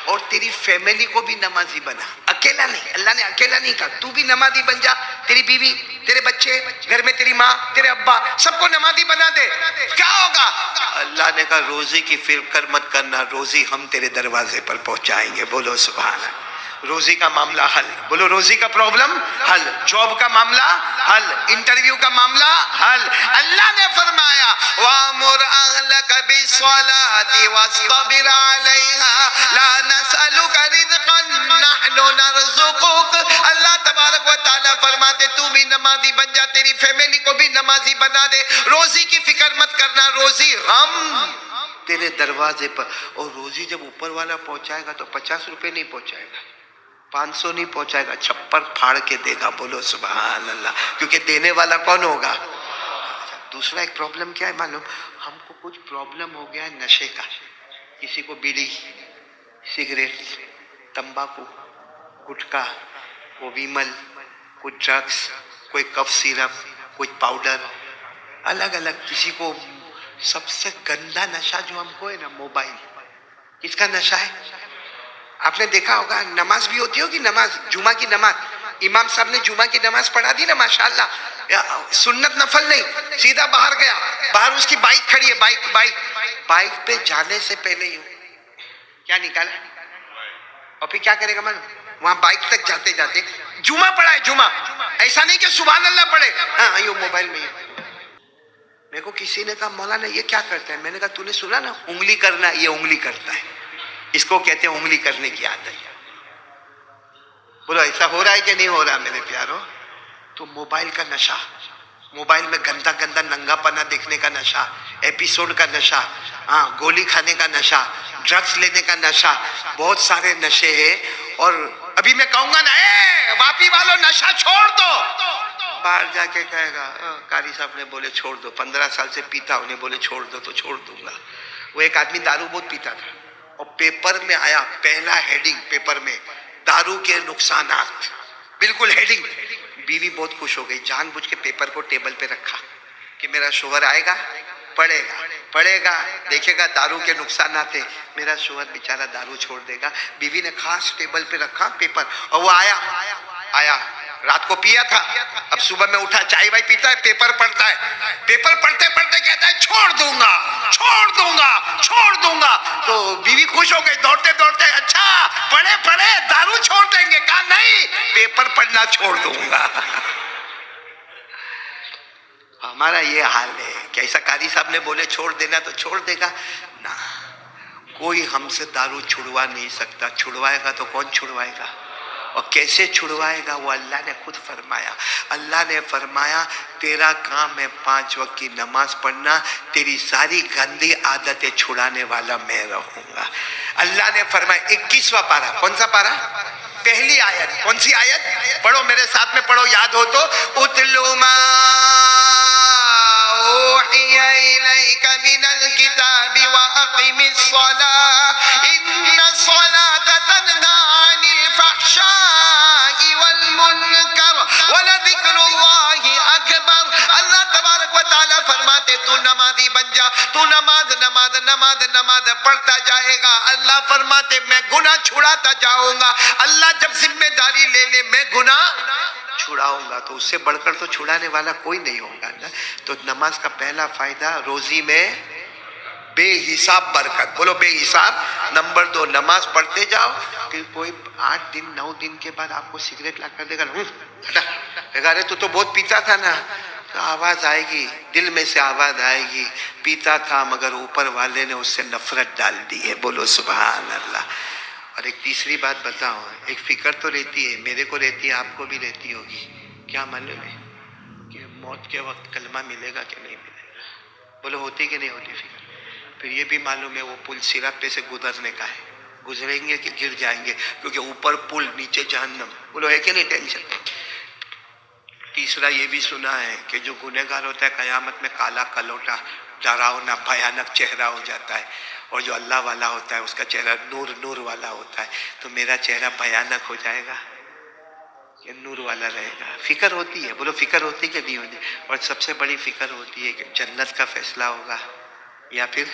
A: और तेरी फैमिली को भी नमाजी बना। अकेला नहीं, अल्लाह ने अकेला नहीं कहा, तू भी नमाजी बन जा, तेरी बीवी, तेरे बच्चे, घर में तेरी माँ, तेरे अब्बा, सबको नमाजी बना दे। क्या होगा? अल्लाह ने कहा रोजी की फिक्र मत करना, रोजी हम तेरे दरवाजे पर पहुंचाएंगे। बोलो सुभान अल्लाह। रोजी का मामला हल, बोलो रोजी का प्रॉब्लम हल, जॉब का मामला हल, इंटरव्यू का मामला हल। अल्लाह ने फरमाया वामुर अहलक बिस्सलाति वस्ताबिर अलैहा ला नसअलुका रिज़्क़न नहनु नरज़ुकुक। अल्लाह तबारक व तआला फरमाते तू भी नमाजी बन जा, तेरी फैमिली को भी नमाजी बना दे, रोजी की फिक्र मत करना, रोजी हम तेरे दरवाजे पर। और रोजी जब ऊपर वाला पहुंचाएगा तो 50 रुपए नहीं पहुंचाएगा, 500 नहीं पहुंचाएगा, छप्पर फाड़ के देगा। बोलो सुभान अल्लाह, क्योंकि देने वाला कौन होगा? दूसरा एक प्रॉब्लम क्या है मालूम? हमको कुछ प्रॉब्लम हो गया है नशे का। किसी को बीड़ी, सिगरेट, तंबाकू, गुटखा, वो विमल, कोई ड्रग्स, कोई कफ सिरप, कोई पाउडर, अलग अलग। किसी को सबसे गंदा नशा जो हमको है ना, मोबाइल। किसका नशा है? आपने देखा होगा, नमाज भी होती होगी, नमाज, जुमा की नमाज, इमाम साहब ने जुमा की नमाज पढ़ा दी ना माशाल्लाह, सुन्नत नफल नहीं, सीधा बाहर गया, बाहर उसकी बाइक खड़ी है, बाइक पे जाने से पहले ही क्या निकाला? और फिर क्या करेगा मालूम? वहां बाइक तक जाते जाते जुमा पड़ा है, जुमा। ऐसा नहीं कि सुभान अल्लाह पढ़े, हाँ ये मोबाइल में। मेरे को किसी ने कहा मौलाना ये क्या करता है? मैंने कहा तूने सुना ना उंगली करना, ये उंगली करता है, इसको कहते हैं उंगली करने की आदत। बोलो ऐसा हो रहा है कि नहीं हो रहा मेरे प्यारों? तो मोबाइल का नशा, मोबाइल में गंदा गंदा नंगापना देखने का नशा, एपिसोड का नशा, हाँ गोली खाने का नशा, ड्रग्स लेने का नशा, बहुत सारे नशे हैं। और अभी मैं कहूंगा ना वापी वालों नशा छोड़ दो, बाहर जाके कहेगा कारी साहब ने बोले छोड़ दो, 15 साल से पीता, उन्हें बोले छोड़ दो तो छोड़ दूंगा। वो एक आदमी दारू बहुत पीता था और पेपर में आया पहला हेडिंग, पेपर में दारू के नुकसानात, बिल्कुल हेडिंग। बीवी बहुत खुश हो गई, जानबूझ के पेपर को टेबल पे रखा कि मेरा शोहर आएगा, पढ़ेगा पढ़ेगा, देखेगा दारू के नुकसान आते, मेरा शोहर बेचारा दारू छोड़ देगा। बीवी ने खास टेबल पे रखा पेपर और वो आया रात को पिया था, अब सुबह में उठा चाय वाय पीता है, पेपर पढ़ता है, पेपर पढ़ते पढ़ते कहता है छोड़ दूंगा छोड़ दूंगा छोड़ दूंगा। तो बीवी खुश हो गई, दौड़ते दौड़ते अच्छा पढ़े पढ़े दारू छोड़ देंगे? कहा नहीं, पेपर पढ़ना छोड़ दूंगा। हमारा ये हाल है कि ऐसा कारी साहब ने बोले छोड़ देना तो छोड़ देगा ना। कोई हमसे दारू छुड़वा नहीं सकता, छुड़वाएगा तो कौन छुड़वाएगा और कैसे छुड़वाएगा? वो अल्लाह ने खुद फरमाया। अल्लाह ने फरमाया तेरा काम है 5 वक्त की नमाज पढ़ना, तेरी सारी गंदी आदतें छुड़ाने वाला मैं रहूंगा। अल्लाह ने फरमाया 21वां पारा, कौन सा पारा? पहली आयत, कौन सी आयत? पढ़ो मेरे साथ में, पढ़ो याद हो तो। उतलु मा उहिया इलैका मिनल किताबि व अक़िमिस सलाह इन्नस-सलाता तन्हा अनिल फहशाइ वल मुनकर व लज़िक्रुल्लाहि अकबर। अल्लाह तबारक व तआला फरमाते तू नमाजी बन जा, तू नमाज नमाज नमाज नमाज पढ़ता जाएगा, अल्लाह फरमाते मैं गुनाह छुड़ाता जाऊंगा। अल्लाह जब जिम्मेदारी ले ले मैं गुनाह छुड़ाऊंगा, तो उससे बढ़कर तो छुड़ाने वाला कोई नहीं होगा ना। तो नमाज का पहला फायदा, रोजी में बेहिसाब बरकत, बोलो बेहिसाब। नंबर 2, नमाज पढ़ते जाओ, फिर कोई 8 दिन 9 दिन के बाद आपको सिगरेट ला कर देगा, हटा, अरे तू तो बहुत पीता था ना, तो आवाज आएगी, दिल में से आवाज आएगी, पीता था मगर ऊपर वाले ने उससे नफरत डाल दी है, बोलो सुभान अल्लाह। और एक तीसरी बात बताओ, एक फिक्र तो रहती है, मेरे को रहती है, आपको भी रहती होगी, क्या मालूम है कि मौत के वक्त कलमा मिलेगा कि नहीं मिलेगा? बोलो होती कि नहीं होती फिक्र? फिर ये भी मालूम है वो पुल सिरात पे से गुजरने का है, गुजरेंगे कि गिर जाएंगे, क्योंकि ऊपर पुल नीचे जहन्नम, बोलो है कि नहीं टेंशन? तीसरा ये भी सुना है कि जो गुनहगार होता है कयामत में काला कलोटा डरावना भयानक चेहरा हो जाता है, और जो अल्लाह वाला होता है उसका चेहरा नूर नूर वाला होता है। तो मेरा चेहरा भयानक हो जाएगा कि नूर वाला रहेगा? फिक्र होती है, बोलो फिक्र होती कि नहीं होती? और सबसे बड़ी फिक्र होती है कि जन्नत का फैसला होगा या फिर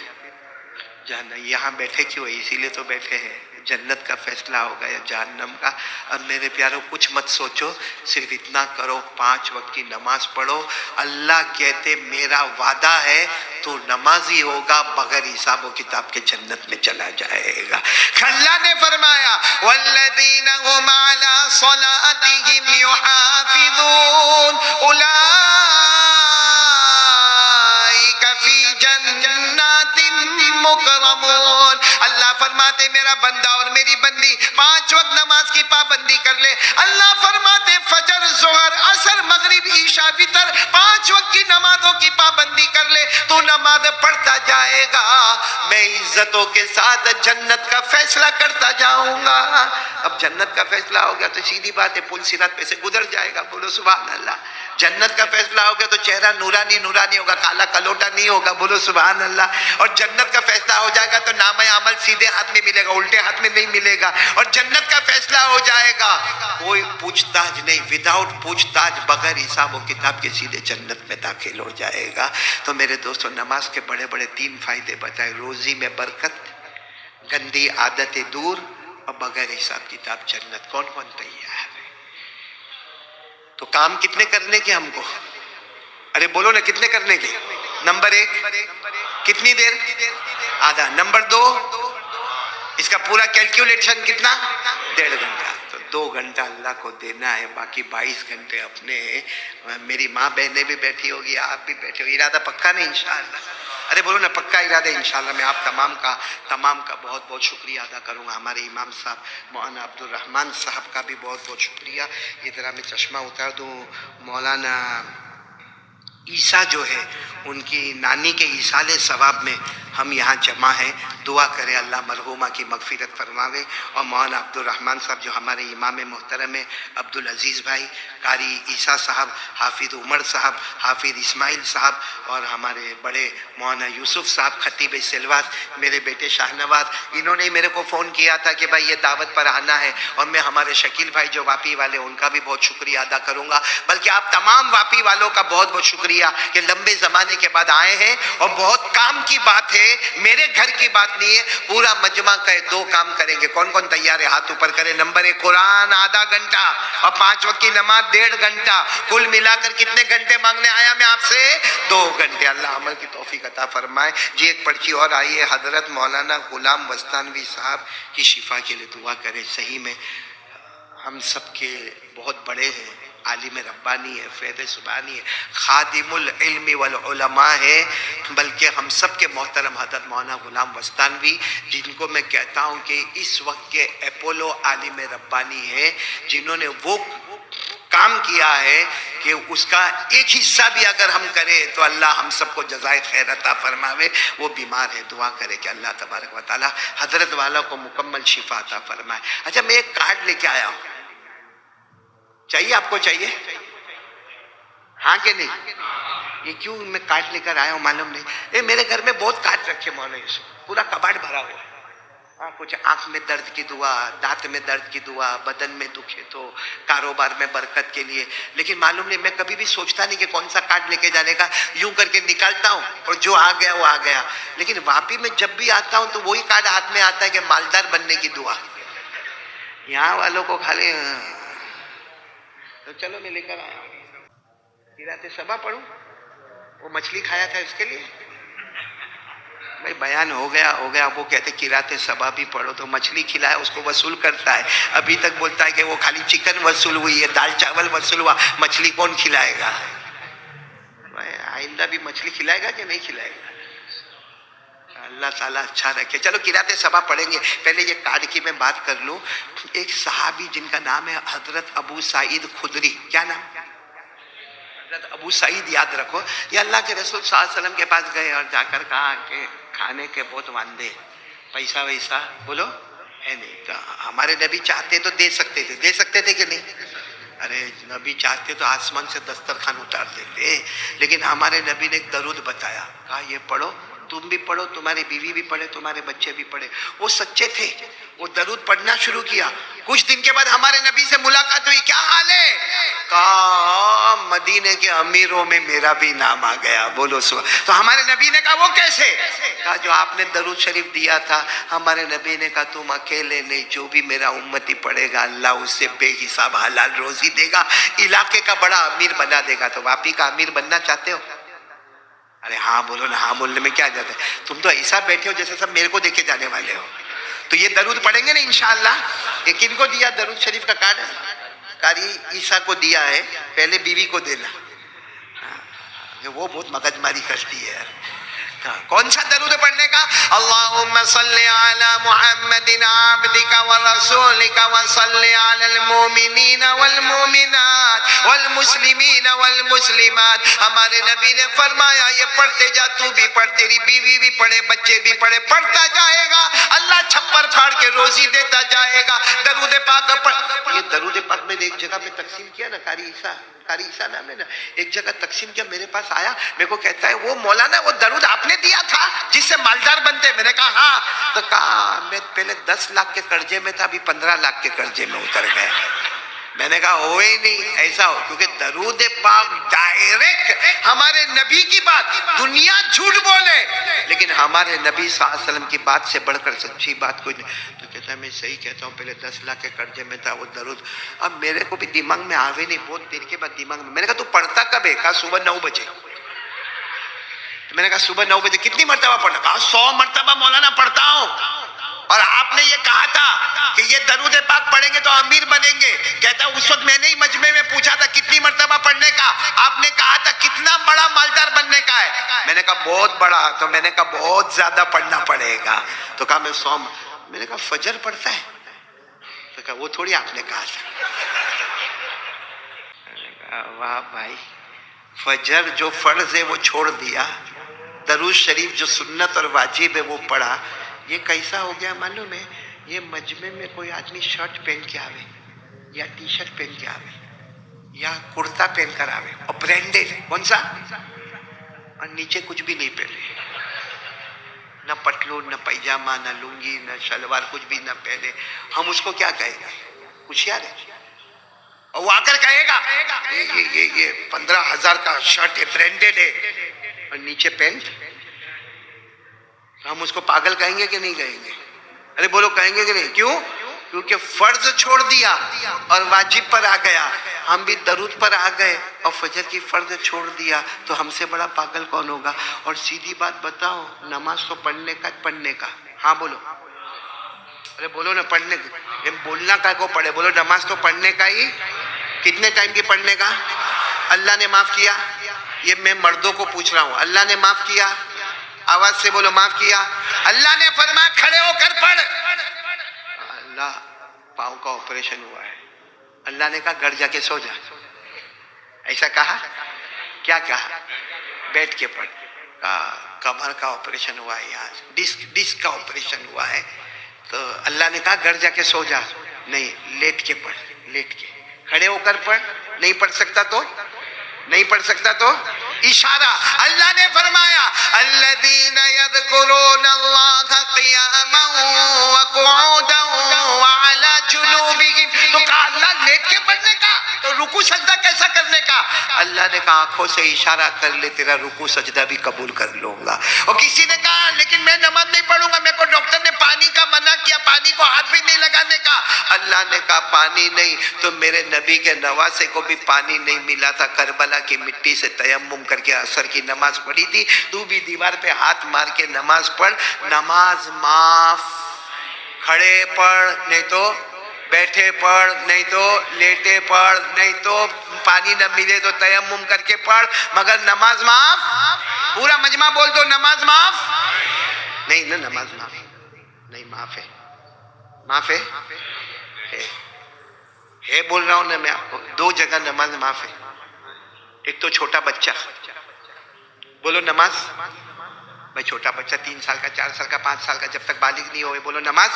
A: जहन्नम। यहाँ बैठे क्यों है? इसीलिए तो बैठे हैं, जन्नत का फैसला होगा या जहन्नम का। अब मेरे प्यारों कुछ मत सोचो, सिर्फ इतना करो 5 वक्त की नमाज पढ़ो। अल्लाह कहते मेरा वादा है तो नमाजी होगा बगैर हिसाब किताब के जन्नत में चला जाएगा। अल्लाह ने फरमाया वल्लज़ीना हुम अला सलातिहिम युहाफिज़ून उलाइका फी जन्नातिन मुकरमून। अल्लाह फरमाते मेरा बंदा और मेरी बंदी 5 वक्त नमाज की पाबंदी कर ले। अल्लाह फरमाते फजर जोहर असर मगरिब ईशा वितर 5 वक्त की नमाजों की पाबंदी कर ले, तो नमाज पढ़ता जाएगा, मैं इज्जतों के साथ जन्नत का फैसला करता जाऊंगा। अब जन्नत का फैसला हो गया तो सीधी बात है पुल सिरात पे से गुजर जाएगा, बोलो सुभान अल्लाह। जन्नत का फैसला हो गया तो चेहरा नूरानी नूरानी होगा, काला कलोटा नहीं होगा, बोलो सुभान अल्लाह। और जन्नत का फैसला हो जाएगा तो नामे अमल सीधे हाथ में मिलेगा, उल्टे हाथ में नहीं मिलेगा। और जन्नत का फैसला हो जाएगा कोई पूछताछ नहीं, विदाउट पूछताछ बगैर हिसाब और किताब के सीधे जन्नत में दाखिल हो जाएगा। तो मेरे दोस्तों नमाज के बड़े बड़े 3 फायदे बताए, रोजी में बरकत, गंदी आदतें दूर और बगैर हिसाब किताब जन्नत। कौन कौन तैयार है? तो काम कितने करने के हमको? अरे बोलो ना कितने करने के? नंबर 1 कितनी देर? आधा। नंबर 2 इसका पूरा कैलकुलेशन कितना, 1.5 घंटा। तो 2 घंटा अल्लाह को देना है, बाकी 22 घंटे अपने। मेरी माँ बहनें भी बैठी होगी, आप भी बैठे हो, इरादा पक्का नहीं इंशाअल्लाह? अरे बोलो ना, पक्का इरादा इंशाअल्लाह। मैं आप तमाम का बहुत बहुत शुक्रिया अदा करूँगा। हमारे इमाम साहब मौलाना अब्दुल रहमान साहब का भी बहुत बहुत शुक्रिया। इधर मैं चश्मा उतार दूँ, मौलाना ईसा जो है उनकी नानी के ईसाले सवाब में हम यहाँ जमा हैं। दुआ करें अल्लाह मरहूमा की मगफिरत फरमावे। और मौलाना अब्दुल रहमान साहब जो हमारे इमाम मोहतरम है, अब्दुल अजीज़ भाई, कारी ईसा साहब, हाफिज़ उमर साहब, हाफिज़ इस्माइल साहब, और हमारे बड़े मौलाना यूसुफ साहब खतीब सिलवात, मेरे बेटे शाहनवाज, इन्होंने मेरे को फ़ोन किया था कि भाई ये दावत पर आना है। और मैं हमारे शकील भाई जो वापी वाले, उनका भी बहुत शुक्रिया अदा करूँगा। बल्कि आप तमाम वापी वालों का बहुत बहुत शुक्रिया कि लंबे ज़माने के बाद आए हैं। और बहुत काम की बात है, मेरे घर की बात नहीं है, पूरा मजमा का 2 काम करेंगे। कौन कौन तैयार है, हाथ ऊपर करें। नंबर 1 कुरान आधा घंटा और 5 वक्त की नमाज 1.5 घंटा। कुल मिलाकर कितने घंटे मांगने आया मैं आपसे? 2 घंटे। अल्लाह अमल की तौफीक अता फरमाए। जी एक पर्ची और आई है, हजरत मौलाना गुलाम वस्तानवी साहब की शिफा के लिए दुआ करें। सही में हम सबके बहुत बड़े हैं, आलिम रब्बानी है, फैज़ सुबानी है, खादिमुल इल्मी वल उलमा है। बल्कि हम सब के मोहतरम हज़रत मौलाना गुलाम वस्तानवी, जिनको मैं कहता हूँ कि इस वक्त के अपोलो आलिम रब्बानी है, जिन्होंने वो काम किया है कि उसका एक हिस्सा भी अगर हम करें तो अल्लाह हम सबको जज़ाए खैर अता फरमावे। वो बीमार है, दुआ करे कि अल्लाह तबारक व तआला हज़रत वाला को मुकम्मल शिफा अता फरमाए। अच्छा, मैं एक कार्ड लेके आया हूँ, चाहिए आपको? चाहिए? हाँ कि नहीं? ये क्यों मैं कार्ड लेकर आया हूँ मालूम नहीं। ये मेरे घर में बहुत कार्ड रखे मौलाना यूसुफ, पूरा कबाड़ भरा हुआ है। हाँ, कुछ आंख में दर्द की दुआ, दांत में दर्द की दुआ, बदन में दुखे तो, कारोबार में बरकत के लिए। लेकिन मालूम नहीं, मैं कभी भी सोचता नहीं कि कौन सा कार्ड लेके जाने का, यूं करके निकालता हूँ और जो आ गया वो आ गया। लेकिन वापी में जब भी आता हूँ तो वही कार्ड हाथ में आता है कि मालदार बनने की दुआ। यहाँ वालों को खाली तो चलो मैं लेकर आया हूँ। किराते सबा पढ़ूं, वो मछली खाया था इसके लिए। भाई बयान हो गया। वो कहते किराते सबा भी पढ़ो, तो मछली खिलाया उसको वसूल करता है। अभी तक बोलता है कि वो खाली चिकन वसूल हुई है, दाल चावल वसूल हुआ, मछली कौन खिलाएगा? भाई आइंदा भी मछली खिलाएगा कि नहीं खिलाएगा? अल्लाह ताला अच्छा रखे। चलो किराते सबा पढ़ेंगे, पहले ये कार्ड की मैं बात कर लूँ। एक सहाबी जिनका नाम है हजरत अबू सईद खुदरी, क्या नाम? हजरत अबू सईद, याद रखो। ये अल्लाह के रसूल सल्लल्लाहु अलैहि वसल्लम के पास गए और जाकर कहा कि खाने के बहुत वांदे, पैसा वैसा बोलो है नहीं। तो हमारे नबी चाहते तो दे सकते थे कि नहीं? अरे नबी चाहते तो आसमान से दस्तरखान उतार देते। लेकिन हमारे नबी ने एक दरूद बताया, कहा ये पढ़ो, तुम भी पढ़ो, तुम्हारी बीवी भी पढ़े, तुम्हारे बच्चे भी पढ़े। वो सच्चे थे, वो दरूद पढ़ना शुरू किया। कुछ दिन के बाद हमारे नबी से मुलाकात हुई, क्या हाल है? कहा मदीने के अमीरों में मेरा भी नाम आ गया। बोलो सुभान। तो हमारे नबी ने कहा वो कैसे? कहा जो आपने दरूद शरीफ दिया था, हमारे नबी ने कहा तुम अकेले नहीं, जो भी मेरा उम्मती पढ़ेगा अल्लाह उससे बेहिसाब हलाल रोजी देगा, इलाके का बड़ा अमीर बना देगा। तो वापी का अमीर बनना चाहते हो? अरे हाँ बोलो ना, हाँ बोलने में क्या जाता है? तुम तो ऐसा बैठे हो जैसे सब मेरे को देखे जाने वाले हो। तो ये दरूद पढ़ेंगे ना इंशाअल्लाह। ये किनको दिया दरूद शरीफ का कार्ड? कारी ईसा को दिया है, पहले बीवी को देना। वो बहुत मगजमारी करती है यार। कौन सा दरूद पढ़ने का? अल्लाहुम्मा सल्ली अला मुहम्मदिन अब्दिका व रसूलिका व सल्ली अलल मुमिनीना वल मुमिनात वल मुस्लिमीना वल मुस्लिमात। हमारे नबी ने फरमाया ये पढ़ते जा, तू भी पढ़, तेरी बीवी भी पढ़े, बच्चे भी पढ़े, पढ़ता जाएगा, अल्लाह छप्पर फाड़ के रोजी देता जाएगा। दरूद पाक पढ़। ये दरूद पाक मैंने एक जगह पे तकसीम किया ना, कारी ईसा नाम है ना, एक जगह तकसीम किया, मेरे पास आया, मेरे को कहता है वो मौलाना वो दरूद आपने दिया था जिससे मालदार बनते? मैंने कहा हाँ। तो कहा मैं पहले 10 लाख के कर्जे में था, अभी 15 लाख के कर्जे में उतर गए। मैंने कहा हो ही नहीं ऐसा हो, क्योंकि दरूद पाक डायरेक्ट हमारे नबी की बात, दुनिया झूठ बोले लेकिन हमारे नबी सल्लल्लाहु अलैहि वसल्लम की बात से बढ़कर सच्ची बात कोई नहीं। तो कहता है मैं सही कहता हूँ, पहले 10 लाख के कर्जे में था वो दरूद, अब मेरे को भी दिमाग में आवे नहीं, बहुत देर के बाद दिमाग में। मैंने कहा तू पढ़ता कब है? कहा सुबह 9 बजे। तो मैंने कहा सुबह 9 बजे कितनी मरतबा पढ़ना? कहा 100 मरतबा मौलाना पढ़ता हूँ। और आपने ये कहा था कि ये दरूद पाक पढ़ेंगे तो अमीर बनेंगे। कहता उस वक्त मैंने ही मजमे में पूछा था कितनी मर्तबा पढ़ने का, आपने कहा था कितना बड़ा मालदार बनने का है। मैंने कहा बहुत बड़ा, तो मैंने कहा बहुत ज्यादा पढ़ना पड़ेगा। तो कहा मैं 100। मैंने कहा फजर पढ़ता है? तो कहा वो थोड़ी आपने कहा था। वाह भाई, फजर जो फर्ज है वो छोड़ दिया, दरूद शरीफ जो सुन्नत और वाजिब है वो पढ़ा। ये कैसा हो गया मालूम है? ये मजमे में कोई आदमी शर्ट पहन के आवे या टी शर्ट पहन के आवे या कुर्ता पहन कर आवे और ब्रांडेड कौन सा, और नीचे कुछ भी नहीं पहने, न पटलून न पैजामा न लुंगी न शलवार, कुछ भी न पहने, हम उसको क्या कहेंगे? होशियार है। और वो आकर कहेगा ये 15,000 का शर्ट है, ब्रांडेड है, और नीचे पैंट, हम उसको पागल कहेंगे कि नहीं कहेंगे? अरे बोलो, कहेंगे कि नहीं? क्यों? क्योंकि फर्ज छोड़ दिया और वाजिब पर आ गया। हम भी दरूद पर आ गए और फजर की फर्ज छोड़ दिया, तो हमसे बड़ा पागल कौन होगा? और सीधी बात बताओ, नमाज तो पढ़ने का। हाँ बोलो, अरे बोलो ना, पढ़ने का। बोलना का को पढ़े, बोलो नमाज तो पढ़ने का ही। कितने टाइम की पढ़ने का? अल्लाह ने माफ किया? ये मैं मर्दों को पूछ रहा हूं, अल्लाह ने माफ किया? आवाज से बोलो, माफ किया। अल्लाह ने फरमाया खड़े होकर पढ़। अल्लाह, पाँव का ऑपरेशन हुआ है, अल्लाह ने कहा घर जाके सो जा। ऐसा कहा? क्या कहा? बैठ के पढ़। कमर का ऑपरेशन हुआ है, यहाँ डिस्क का ऑपरेशन हुआ है, तो अल्लाह ने कहा घर जाके सो जा। नहीं, लेट के पढ़, लेट के। खड़े होकर पढ़, नहीं पढ़ सकता तो नहीं पढ़ सकता तो इशारा। अल्लाह ने फरमाया अल्लज़ीना यज़कुरूनल्लाह क़ियामन व क़ुऊदन व अला जुनूबिहिम। तो कहा अल्लाह लेट के पढ़ने का, तो रुकू सजदा कैसा करने का? अल्लाह ने कहा आंखों से इशारा कर ले, तेरा रुकू सजदा भी कबूल कर लूंगा। और किसी ने कहा लेकिन मैं नमाज नहीं पढ़ूंगा, मेरे को डॉक्टर ने पानी का मना किया, पानी को हाथ भी नहीं लगाने का। अल्लाह ने कहा पानी नहीं तो मेरे नबी के नवासे को भी पानी नहीं मिला था, करबला की मिट्टी से तयम्मुम करके असर की नमाज पढ़ी थी। तू भी दीवार पे हाथ मार के नमाज पढ़, नमाज माफ। खड़े पढ़, नहीं तो बैठे पढ़, नहीं तो लेटे पढ़, नहीं तो पानी न मिले तो तयम्मुम करके पढ़, मगर नमाज माफ। पूरा मजमा बोल दो नमाज माफ। नहीं ना, नमाज माफ नहीं, माफ है, माफ है बोल रहा हूं ना मैं आपको। 2 जगह नमाज माफ है। एक तो छोटा बच्चा, बोलो नमाज। भाई छोटा बच्चा 3 साल का, 4 साल का, 5 साल का, जब तक बालिग नहीं होए, बोलो नमाज।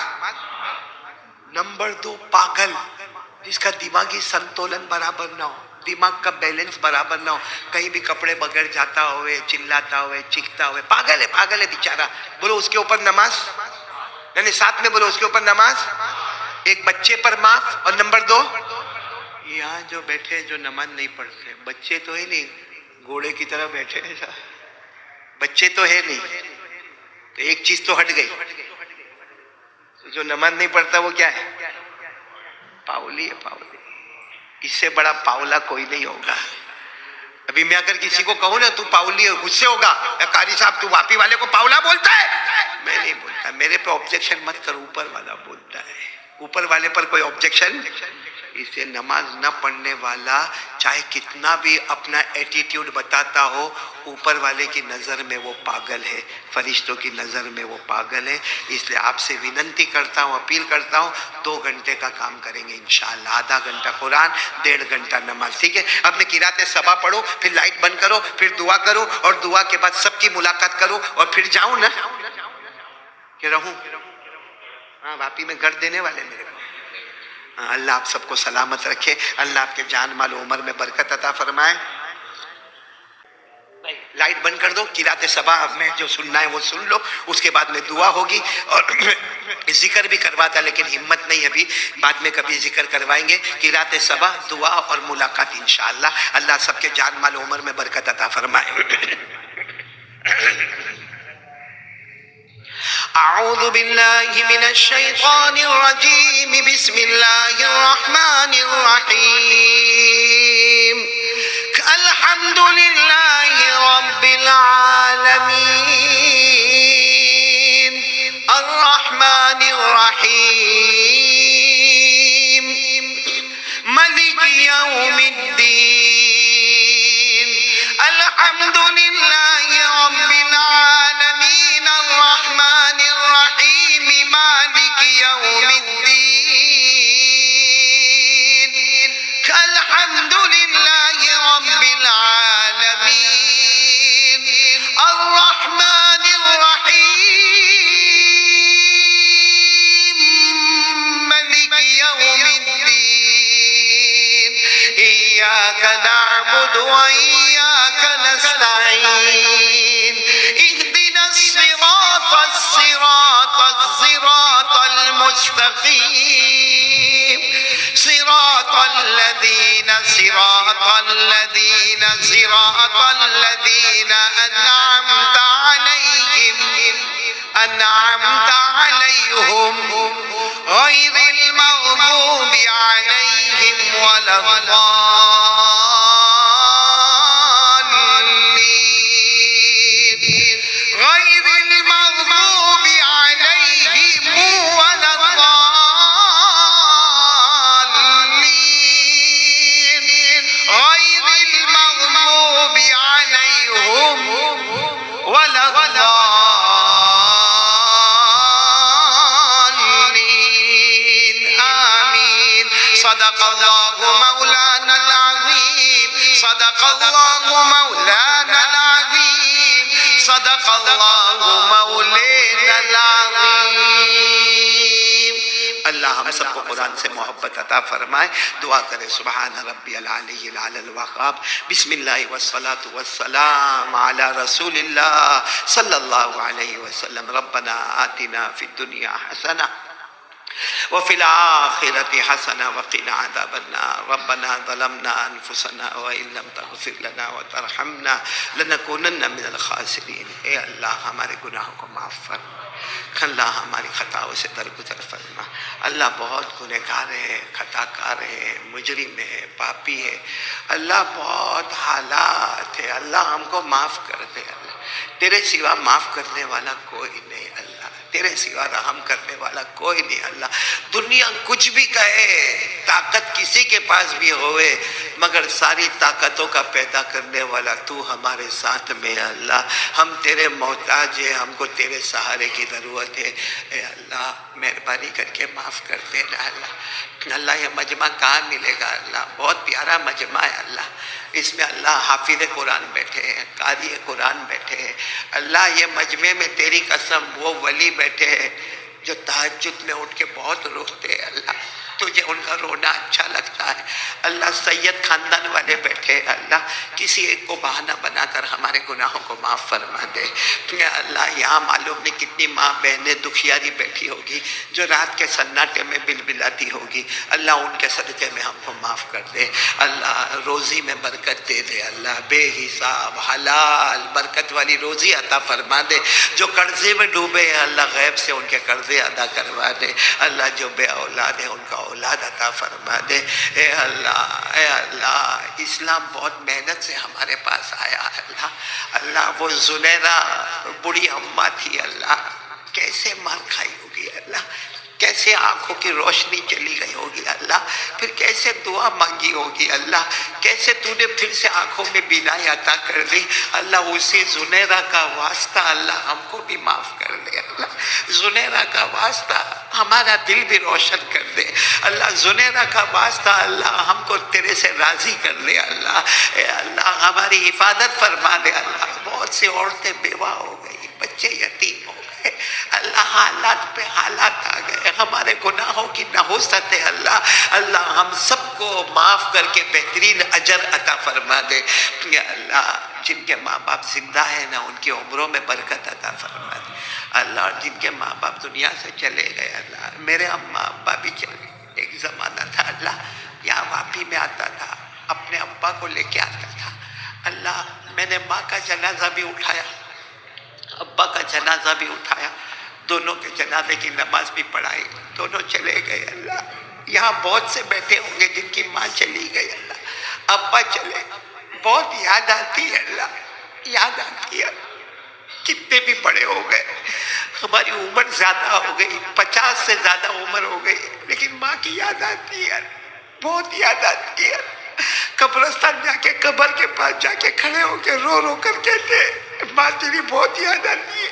A: नंबर 2 पागल, जिसका दिमागी संतुलन बराबर ना हो, दिमाग का बैलेंस बराबर ना हो, कहीं भी कपड़े बगैर जाता हुए, चिल्लाता हुए, चीखता हुए, पागल है बेचारा, बोलो उसके ऊपर नमाज। यानी साथ में बोलो उसके ऊपर नमाज। एक बच्चे पर माफ। और नंबर 2 यहाँ जो बैठे जो नमाज नहीं पढ़ते, बच्चे तो है नहीं, घोड़े की तरह बैठे हैं, बच्चे तो है नहीं, तो एक चीज तो हट गई, तो जो नमाज नहीं पढ़ता वो क्या है? पावली है, पावली। इससे बड़ा पावला कोई नहीं होगा। अभी मैं अगर किसी को कहूँ ना तू पावली है, गुस्से होगा, कारी साहब तू वापी वाले को पावला बोलता है? मैं नहीं बोलता, मेरे पे ऑब्जेक्शन मत कर, ऊपर वाला बोलता है, ऊपर वाले पर कोई ऑब्जेक्शन। इसे नमाज न पढ़ने वाला चाहे कितना भी अपना एटीट्यूड बताता हो, ऊपर वाले की नज़र में वो पागल है, फरिश्तों की नज़र में वो पागल है। इसलिए आपसे विनंती करता हूँ, अपील करता हूँ, 2 घंटे का काम करेंगे इंशाअल्लाह। आधा घंटा कुरान, 1.5 घंटा नमाज, ठीक है? अब मैं किराते सबा पढ़ो, फिर लाइट बंद करो, फिर दुआ करो, और दुआ के बाद सबकी मुलाकात करो, और फिर जाऊँ ना कि रहूँ। हाँ, वापी में घर देने वाले मेरे को। अल्लाह आप सबको सलामत रखे, अल्लाह आपके जान माल उम्र में बरकत अता फरमाए। लाइट बंद कर दो, किराते सबा में जो सुनना है वो सुन लो, उसके बाद में दुआ होगी और जिक्र भी करवाता, लेकिन हिम्मत नहीं अभी, बाद में कभी जिक्र करवाएंगे। किराते सबा, दुआ और मुलाकात इंशाअल्लाह। अल्लाह सबके जान माल उम्र में बरकत अता फरमाए। अऊज़ु बिल्लाहि मिनश शैतानिर रजीम, बिस्मिल्लाहिर रहमानिर रहीम। अल्हम्दुलिल्लाहि रब्बिल आलमीन, अर्रहमानिर रहीम मलिक यौमिद्दीन अल्हम्दुलिल्लाहि रब्बिल आलमीन अर्रहमानिर रहीम मालिक यौमिद्दीन अल्हम्दुलिल्लाहि रब्बिल आलमीन अर्रहमानिर रहीम मलिक यौमिद्दीन इय्याका नअबुदु व इय्याका नस्तईन इहदिनस सिरातल मुस्तकीम सिरातल लज़ीना अनअमता अलैहिम गैरिल मग़दूबि अलैहिम वलद्दाल्लीन गैरिल मग़दूबि अलैहिम वलद्दाल्लीन गैरिल मग़दूबि अलैहिम वलद्दाल्लीन आमीन सदक़ल्लाहु मौलानल अज़ीम सदक़ल्लाहु मौलानल अज़ीम सदक़ल्लाहु मौलानल अज़ीम। अल्लाह हम सबको कुरान से मोहब्बत अता फरमाए। दुआ करें सुबहान रब्बियल अलिय्यिल अल वक़्क़ाब बिस्मिल्लाहि वस्सलातु वस्सलाम अला रसूलिल्लाह सल्लल्लाहु अलैहि वसल्लम रब्बना आतिना फिद दुनिया हसना वफ़िल आखिरति हसना वक़िना अज़ाबन्नार रब्बना ज़लमना अनफुसना व इन लम तग़फ़िर लना व तरहमना लनकूनन्न मिनल ख़ासिरीन। ए अल्लाह हमारे गुनाहों को माफ़ फरमा, अल्लाह हमारी खताओं से दरगुजर फरमा। अल्लाह बहुत गुनहगार है, खताकार है, मुजरिम है, पापी है। अल्लाह बहुत हालात है, अल्लाह हमको माफ़ कर दे। अल्लाह तेरे सिवा माफ़ करने वाला कोई नहीं, अल्लाह तेरे सिवा रहम करने वाला कोई नहीं। अल्लाह दुनिया कुछ भी कहे, ताकत किसी के पास भी होवे, मगर सारी ताकतों का पैदा करने वाला तू हमारे साथ में। अल्लाह हम तेरे मोहताज है, हमको तेरे सहारे की ज़रूरत है। ए अल्लाह मेहरबानी करके माफ़ कर देना। अल्लाह अल्लाह ये मजमा कहाँ मिलेगा? अल्लाह बहुत प्यारा मजमा है। अल्लाह इसमें अल्लाह हाफिज़ कुरान बैठे हैं, कारी कुरान बैठे हैं। अल्लाह ये मजमे में तेरी कसम वो वली बैठे हैं जो तहज्जुद में उठ के बहुत रोते हैं। अल्लाह तुझे उनका रोना अच्छा लगता है। अल्लाह सैयद खानदान वाले बैठे हैं। अल्लाह किसी एक को बहाना बनाकर हमारे गुनाहों को माफ़ फरमा दे। अल्लाह यहाँ मालूम नहीं कितनी माँ बहनें दुखियारी बैठी होगी जो रात के सन्नाटे में बिलबिलाती होगी। अल्लाह उनके सदक़े में हमको माफ़ कर दे। अल्लाह रोज़ी में बरकत दे दे। अल्लाह बेहिसाब हलाल बरकत वाली रोज़ी अता फरमा दे। जो कर्ज़े में डूबे हैं अल्लाह गैब से उनके कर्ज़े अदा करवा दे। अल्लाह जो बे औलाद है उनका औलाद अता फरमा दे। ए अल्लाह इस्लाम बहुत मेहनत से हमारे पास आया। अल्लाह अल्लाह वो जुनैरा बुढ़ी अम्मा थी, अल्लाह कैसे मार खाई होगी। अल्लाह कैसे आंखों की रोशनी चली गई होगी। अल्लाह फिर कैसे दुआ मांगी होगी। अल्लाह कैसे तूने फिर से आंखों में बीनाई अता कर दी। अल्लाह उसी जुनैरा का वास्ता अल्लाह हमको भी माफ़ कर दे। अल्लाह जुनैरा का वास्ता हमारा दिल भी रोशन कर दे। अल्लाह जुनैरा का वास्ता अल्लाह हमको तेरे से राज़ी कर दे। अल्लाह अल्लाह हमारी हिफाजत फरमा दे। अल्लाह बहुत सी औरतें बेवा हो गई, बच्चे यतीम हो गए। अल्लाह हालात पे हालात आ गए, हमारे गुनाहों की नहुसत है। अल्लाह अल्लाह हम सबको माफ़ करके बेहतरीन अजर अता फरमा दे। अल्लाह जिनके माँ बाप जिंदा है ना उनकी उम्रों में बरकत अता फरमा दे। अल्लाह जिनके माँ बाप दुनिया से चले गए, अल्लाह मेरे अम्मा अब्बा भी चले। एक ज़माना था अल्लाह यहाँ वापी में आता था, अपने अब्बा को लेके आता था। अल्लाह मैंने माँ का जनाजा भी उठाया, अब्बा का जनाजा भी उठाया, दोनों के जनाजे की नमाज भी पढ़ाई, दोनों चले गए। अल्लाह यहाँ बहुत से बैठे होंगे जिनकी माँ चली गई, अल्लाह अब्बा चले, बहुत याद आती है। अल्लाह याद आती है। कितने भी बड़े हो गए, हमारी उम्र ज्यादा हो गई, 50 से ज्यादा उम्र हो गई, लेकिन माँ की याद आती है, बहुत याद आती है। कब्रिस्तान जाके कब्र के पास जाके खड़े होके रो रो कर कहते माँ तेरी बहुत याद आती है,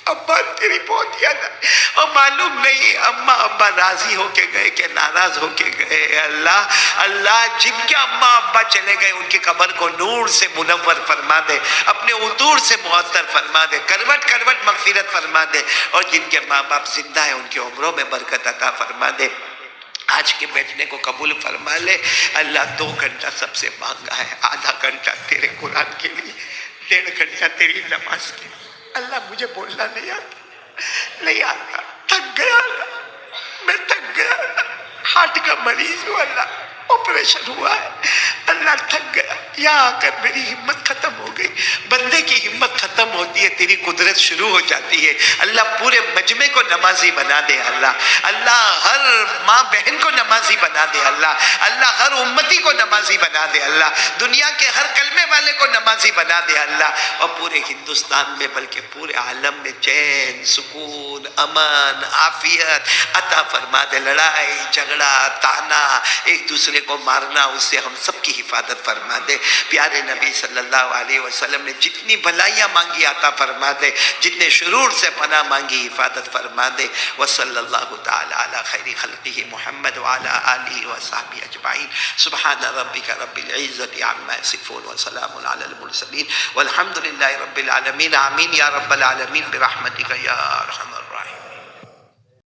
A: अब्बा तेरी बहुत याद आती। और मालूम नहीं अम्मा अब्बा राजी होके गए कि नाराज होके गए। अल्लाह अल्लाह जिनके अम्मा अब्बा चले गए उनकी कब्र को नूर से मुनव्वर फरमा दे, अपने उतूर से मुअत्तर फरमा दे, करवट करवट मगफिरत फरमा दे। और जिनके माँ बाप जिंदा है उनकी उम्रों में बरकत अता फरमा दे। आज के बैठने को कबूल फरमा ले अल्लाह। 2 घंटा सबसे मांगा है, आधा घंटा तेरे कुरान के लिए, 1.5 घंटा तेरी नमाज के लिए। अल्लाह मुझे बोलना नहीं आता, थक गया अल्लाह, मैं थक गया। हार्ट का मरीज हूँ अल्लाह, ऑपरेशन हुआ है अल्लाह, थक गया। यहाँ आकर मेरी हिम्मत खत्म हो गई। बंदे की हिम्मत खत्म होती है, तेरी कुदरत शुरू हो जाती है। अल्लाह पूरे मजमे को नमाजी बना दे अल्लाह। अल्लाह हर माँ बहन को नमाजी बना दे अल्लाह। अल्लाह हर उम्मती को नमाजी बना दे अल्लाह। दुनिया के हर कलमे वाले को नमाजी बना दे अल्लाह। और पूरे हिंदुस्तान में बल्कि पूरे आलम में चैन, सुकून, अमन, आफियत अता फरमा दे। लड़ाई झगड़ा ताना, एक दूसरे को मारना, उससे हम सब की हिफाजत फरमा दे। प्यारे नबी सल्लल्लाहु अलैहि वसल्लम ने जितनी भलाइयाँ मांगी अता फरमा दे, जितने शुरूर से पनाह मांगी हिफाजत फरमा दे। व सल्लल्लाहु तआला अला खैरि खल्क़िही मुहम्मद व अला आलिहि व सहबिही अजमाइन। सुब्हान रब्बिका रब्बिल इज़्ज़ति अम्मा यसिफून व सलामुन अलल मुरसलीन वल्हम्दुलिल्लाहि रब्बिल आलमीन। आमीन या रब्बल आलमीन बिरहमतिका या अरहमर